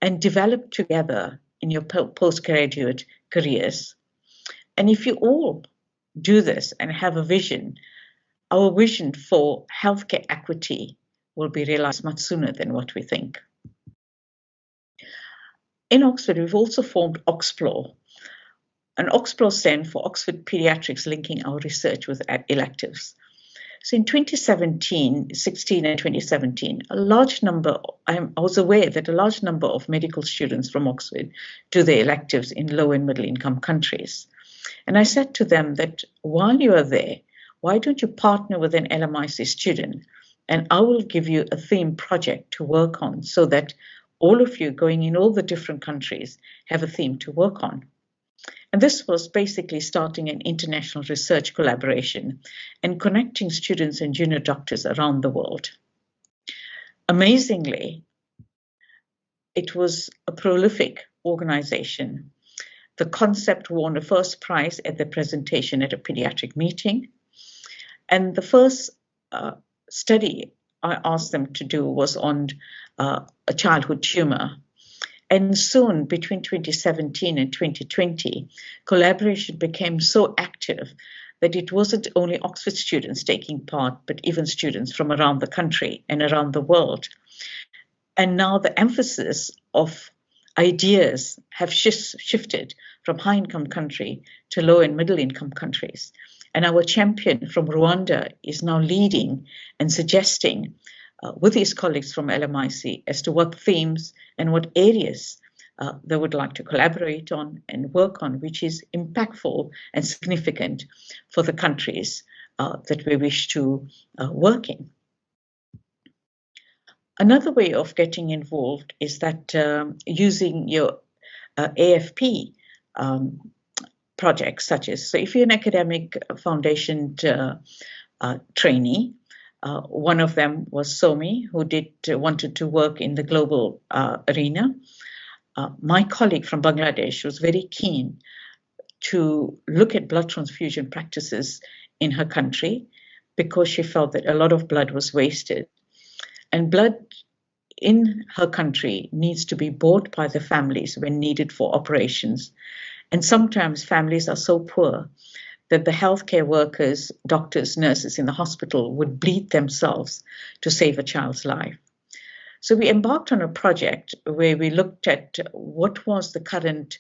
and develop together in your postgraduate careers. And if you all do this and have a vision, our vision for healthcare equity will be realized much sooner than what we think. In Oxford, we've also formed OXPLORE, an OXPLORE stands for Oxford Pediatrics, linking our research with electives. So in 2016 and 2017, I was aware that a large number of medical students from Oxford do their electives in low and middle income countries. And I said to them that while you are there, why don't you partner with an LMIC student, and I will give you a theme project to work on so that all of you going in all the different countries have a theme to work on. And this was basically starting an international research collaboration and connecting students and junior doctors around the world. Amazingly, it was a prolific organization. The concept won the first prize at the presentation at a pediatric meeting. And the first study I asked them to do was on a childhood tumor. And soon, between 2017 and 2020, collaboration became so active that it wasn't only Oxford students taking part, but even students from around the country and around the world. And now the emphasis of ideas have shifted from high-income country to low and middle-income countries. And our champion from Rwanda is now leading and suggesting with his colleagues from LMIC as to what themes and what areas they would like to collaborate on and work on, which is impactful and significant for the countries that we wish to work in. Another way of getting involved is that using your AFP projects, such as, so if you're an academic foundation trainee, one of them was Somi, who wanted to work in the global arena. My colleague from Bangladesh was very keen to look at blood transfusion practices in her country because she felt that a lot of blood was wasted. And blood in her country needs to be bought by the families when needed for operations. And sometimes families are so poor that the healthcare workers, doctors, nurses in the hospital would bleed themselves to save a child's life. So we embarked on a project where we looked at what was the current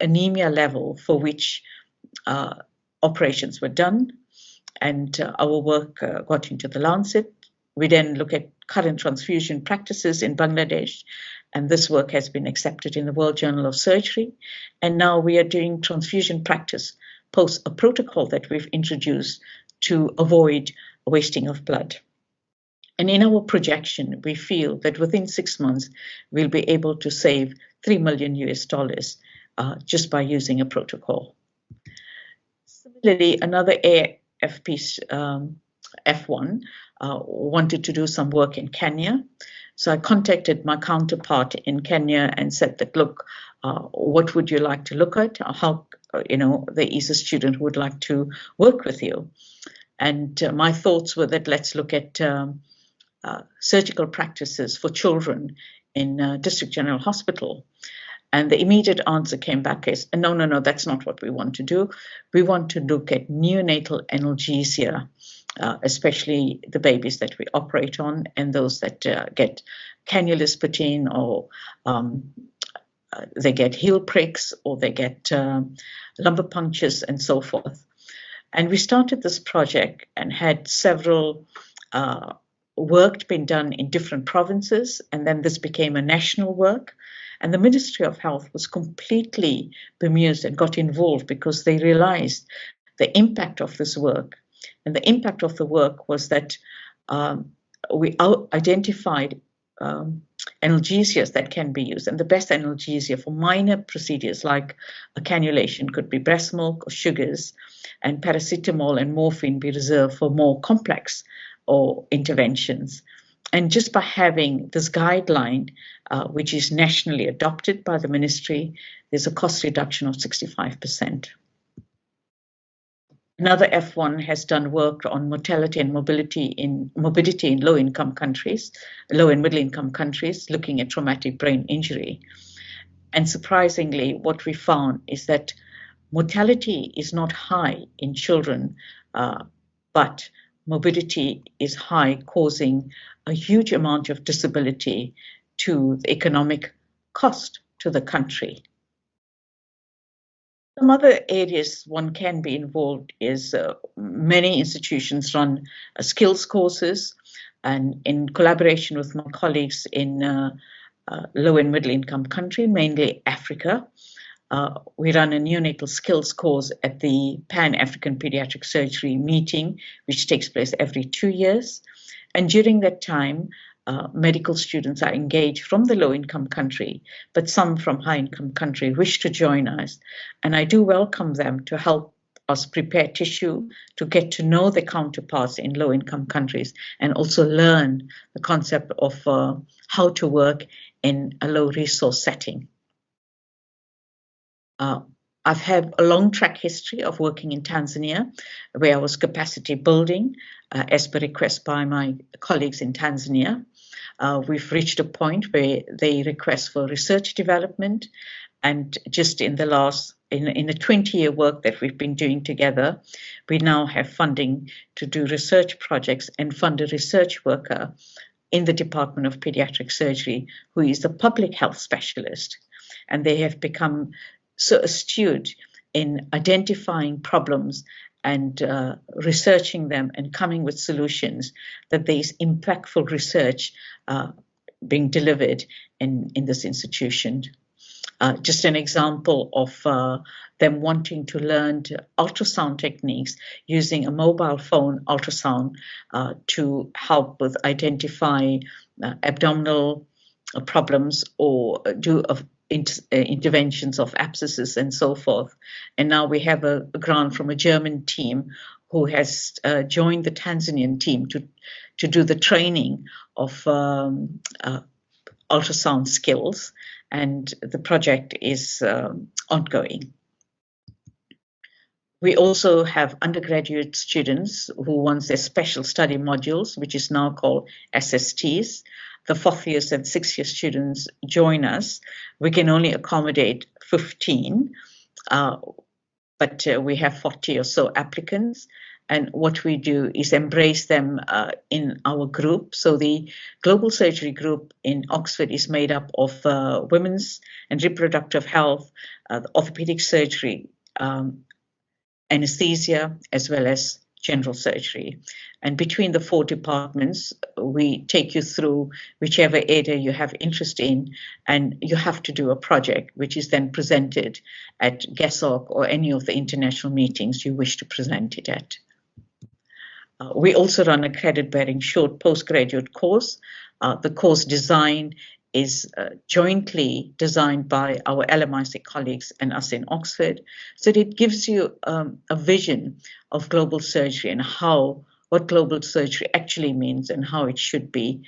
anemia level for which operations were done, and our work got into the Lancet. We then look at current transfusion practices in Bangladesh, and this work has been accepted in the World Journal of Surgery. And now we are doing transfusion practice post a protocol that we've introduced to avoid wasting of blood. And in our projection, we feel that within 6 months, we'll be able to save $3 million just by using a protocol. Similarly, another AFP F1 wanted to do some work in Kenya. So I contacted my counterpart in Kenya and said that, look, what would you like to look at? How, there is a student who would like to work with you. And my thoughts were that let's look at surgical practices for children in District General Hospital. And the immediate answer came back is, no, that's not what we want to do. We want to look at neonatal analgesia, especially the babies that we operate on and those that get cannulas put in, or they get heel pricks, or they get lumbar punctures and so forth. And we started this project and had several work been done in different provinces, and then this became a national work. And the Ministry of Health was completely bemused and got involved because they realized the impact of this work. And the impact of the work was that we identified analgesias that can be used. And the best analgesia for minor procedures like a cannulation could be breast milk or sugars, and paracetamol and morphine be reserved for more complex or interventions. And just by having this guideline, which is nationally adopted by the ministry, there's a cost reduction of 65%. Another F1 has done work on mortality and morbidity in low-income countries, low and middle-income countries, looking at traumatic brain injury. And surprisingly, what we found is that mortality is not high in children, but morbidity is high, causing a huge amount of disability to the economic cost to the country. Some other areas one can be involved is many institutions run skills courses, and in collaboration with my colleagues in low and middle income country, mainly Africa, we run a neonatal skills course at the Pan-African Pediatric Surgery meeting, which takes place every 2 years. And during that time, medical students are engaged from the low-income country, but some from high-income country wish to join us. And I do welcome them to help us prepare tissue, to get to know the counterparts in low-income countries, and also learn the concept of how to work in a low-resource setting. I've had a long track history of working in Tanzania, where I was capacity building as per request by my colleagues in Tanzania. We've reached a point where they request for research development, and just in the last, in the 20-year work that we've been doing together, we now have funding to do research projects and fund a research worker in the Department of Pediatric Surgery who is a public health specialist, and they have become so astute in identifying problems and researching them and coming with solutions that there is impactful research being delivered in this institution. Just an example of them wanting to learn ultrasound techniques using a mobile phone ultrasound to help with identify abdominal problems or do interventions of abscesses and so forth. And now we have a grant from a German team who has joined the Tanzanian team to do the training of ultrasound skills, and the project is ongoing. We also have undergraduate students who want their special study modules, which is now called SSTs. The 4th years and 6th year students join us. We can only accommodate 15, but we have 40 or so applicants. And what we do is embrace them in our group. So the global surgery group in Oxford is made up of women's and reproductive health, orthopedic surgery, anesthesia, as well as general surgery. And between the 4 departments, we take you through whichever area you have interest in, and you have to do a project, which is then presented at GESOC or any of the international meetings you wish to present it at. We also run a credit-bearing short postgraduate course. The course design is jointly designed by our LMIC colleagues and us in Oxford. So it gives you a vision of global surgery and what global surgery actually means and how it should be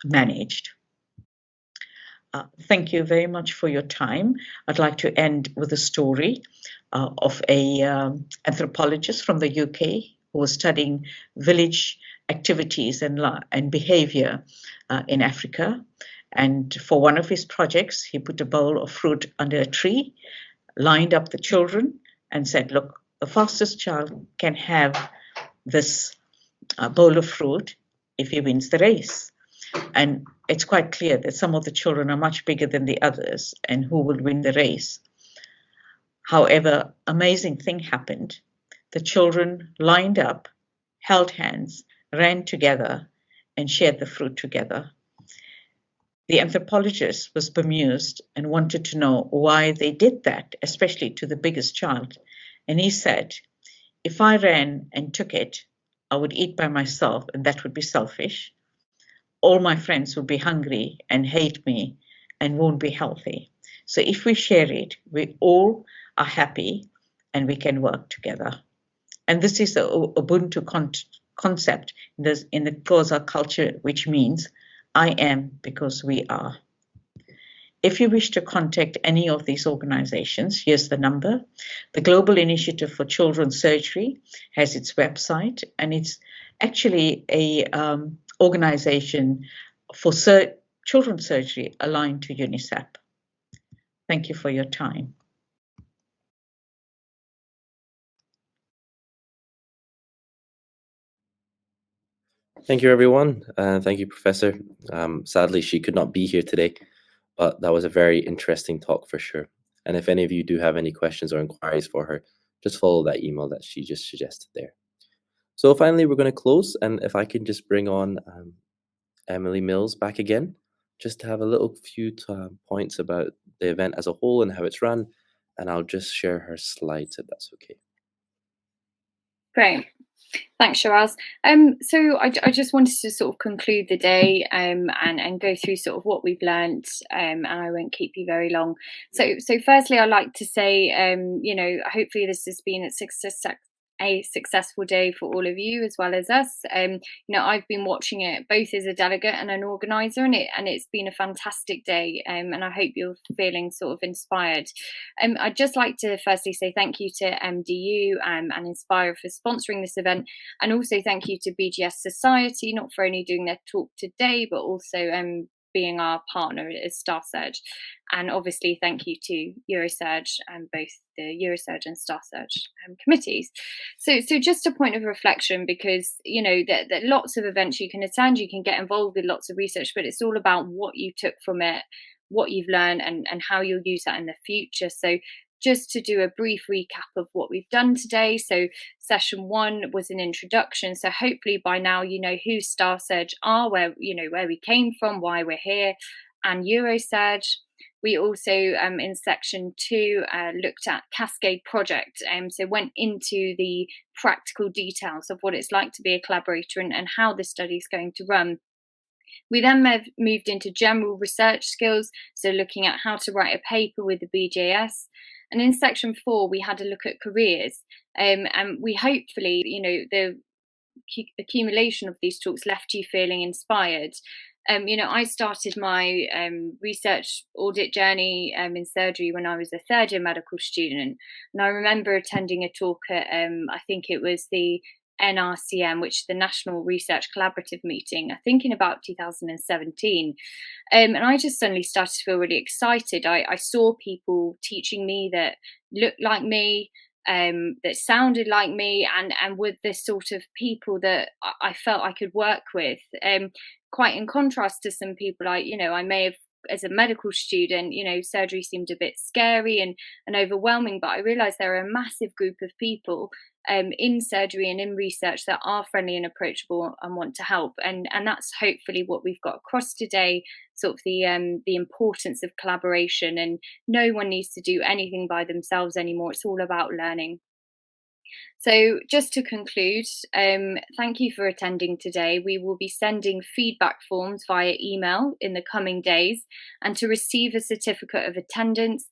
managed. Thank you very much for your time. I'd like to end with a story of an anthropologist from the UK who was studying village activities and behavior in Africa. And for one of his projects, he put a bowl of fruit under a tree, lined up the children, and said, look, the fastest child can have this bowl of fruit if he wins the race. And it's quite clear that some of the children are much bigger than the others, and who will win the race. However, amazing thing happened. The children lined up, held hands, ran together, and shared the fruit together. The anthropologist was bemused and wanted to know why they did that, especially to the biggest child. And he said, if I ran and took it, I would eat by myself, and that would be selfish. All my friends would be hungry and hate me and won't be healthy. So if we share it, we all are happy and we can work together. And this is the Ubuntu concept in the Xhosa culture, which means I am because we are. If you wish to contact any of these organizations, here's the number. The Global Initiative for Children's Surgery has its website, and it's actually a organization for children's surgery aligned to UNICEF. Thank you for your time.
Thank you, everyone. Thank you, Professor. Sadly, she could not be here today, but that was a very interesting talk for sure. And if any of you do have any questions or inquiries for her, just follow that email that she just suggested there. So finally, we're going to close. And if I can just bring on Emily Mills back again, just to have a little few points about the event as a whole and how it's run. And I'll just share her slides if that's okay.
Great. Thanks, Shiraz. So I just wanted to sort of conclude the day and go through sort of what we've learned, and I won't keep you very long. So firstly, I'd like to say, hopefully this has been a successful day for all of you as well as us. I've been watching it both as a delegate and an organizer, and it's been a fantastic day, and I hope you're feeling sort of inspired. I'd just like to firstly say thank you to MDU and Inspire for sponsoring this event, and also thank you to BGS Society, not for only doing their talk today, but also being our partner as STARSurg. And obviously thank you to Eurosurg and both the Eurosurg and STARSurg committees. So just a point of reflection, because that lots of events you can attend, you can get involved with lots of research, but it's all about what you took from it, what you've learned, and how you'll use that in the future. So just to do a brief recap of what we've done today. So session 1 was an introduction. So hopefully by now you know who STARSurg are, where we came from, why we're here, and Eurosurg. We also, in section 2, looked at CASCADE project, so went into the practical details of what it's like to be a collaborator and how the study is going to run. We then moved into general research skills, so looking at how to write a paper with the BJS. And in section 4, we had a look at careers, and we hopefully, the accumulation of these talks left you feeling inspired. I started my research audit journey in surgery when I was a third year medical student, and I remember attending a talk at I think it was the NRCM, which is the National Research Collaborative Meeting, I think in about 2017. And I just suddenly started to feel really excited. I saw people teaching me that looked like me, that sounded like me, and with the sort of people that I felt I could work with. Quite in contrast to some people I may have, as a medical student, surgery seemed a bit scary and overwhelming, but I realized there are a massive group of people in surgery and in research that are friendly and approachable and want to help, and that's hopefully what we've got across today, sort of the importance of collaboration, and no one needs to do anything by themselves anymore. It's all about learning. So just to conclude, thank you for attending today. We will be sending feedback forms via email in the coming days, and to receive a certificate of attendance,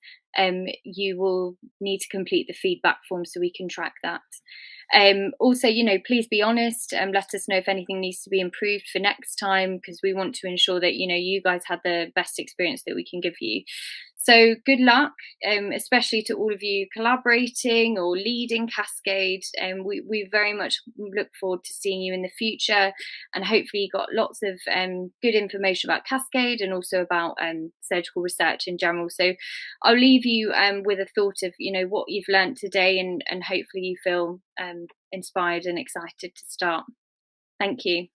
you will need to complete the feedback form so we can track that. Also, please be honest and let us know if anything needs to be improved for next time, because we want to ensure that, you guys had the best experience that we can give you. So good luck, especially to all of you collaborating or leading Cascade. We very much look forward to seeing you in the future, and hopefully you got lots of good information about Cascade and also about surgical research in general. So I'll leave you with a thought of what you've learned today, and hopefully you feel inspired and excited to start. Thank you.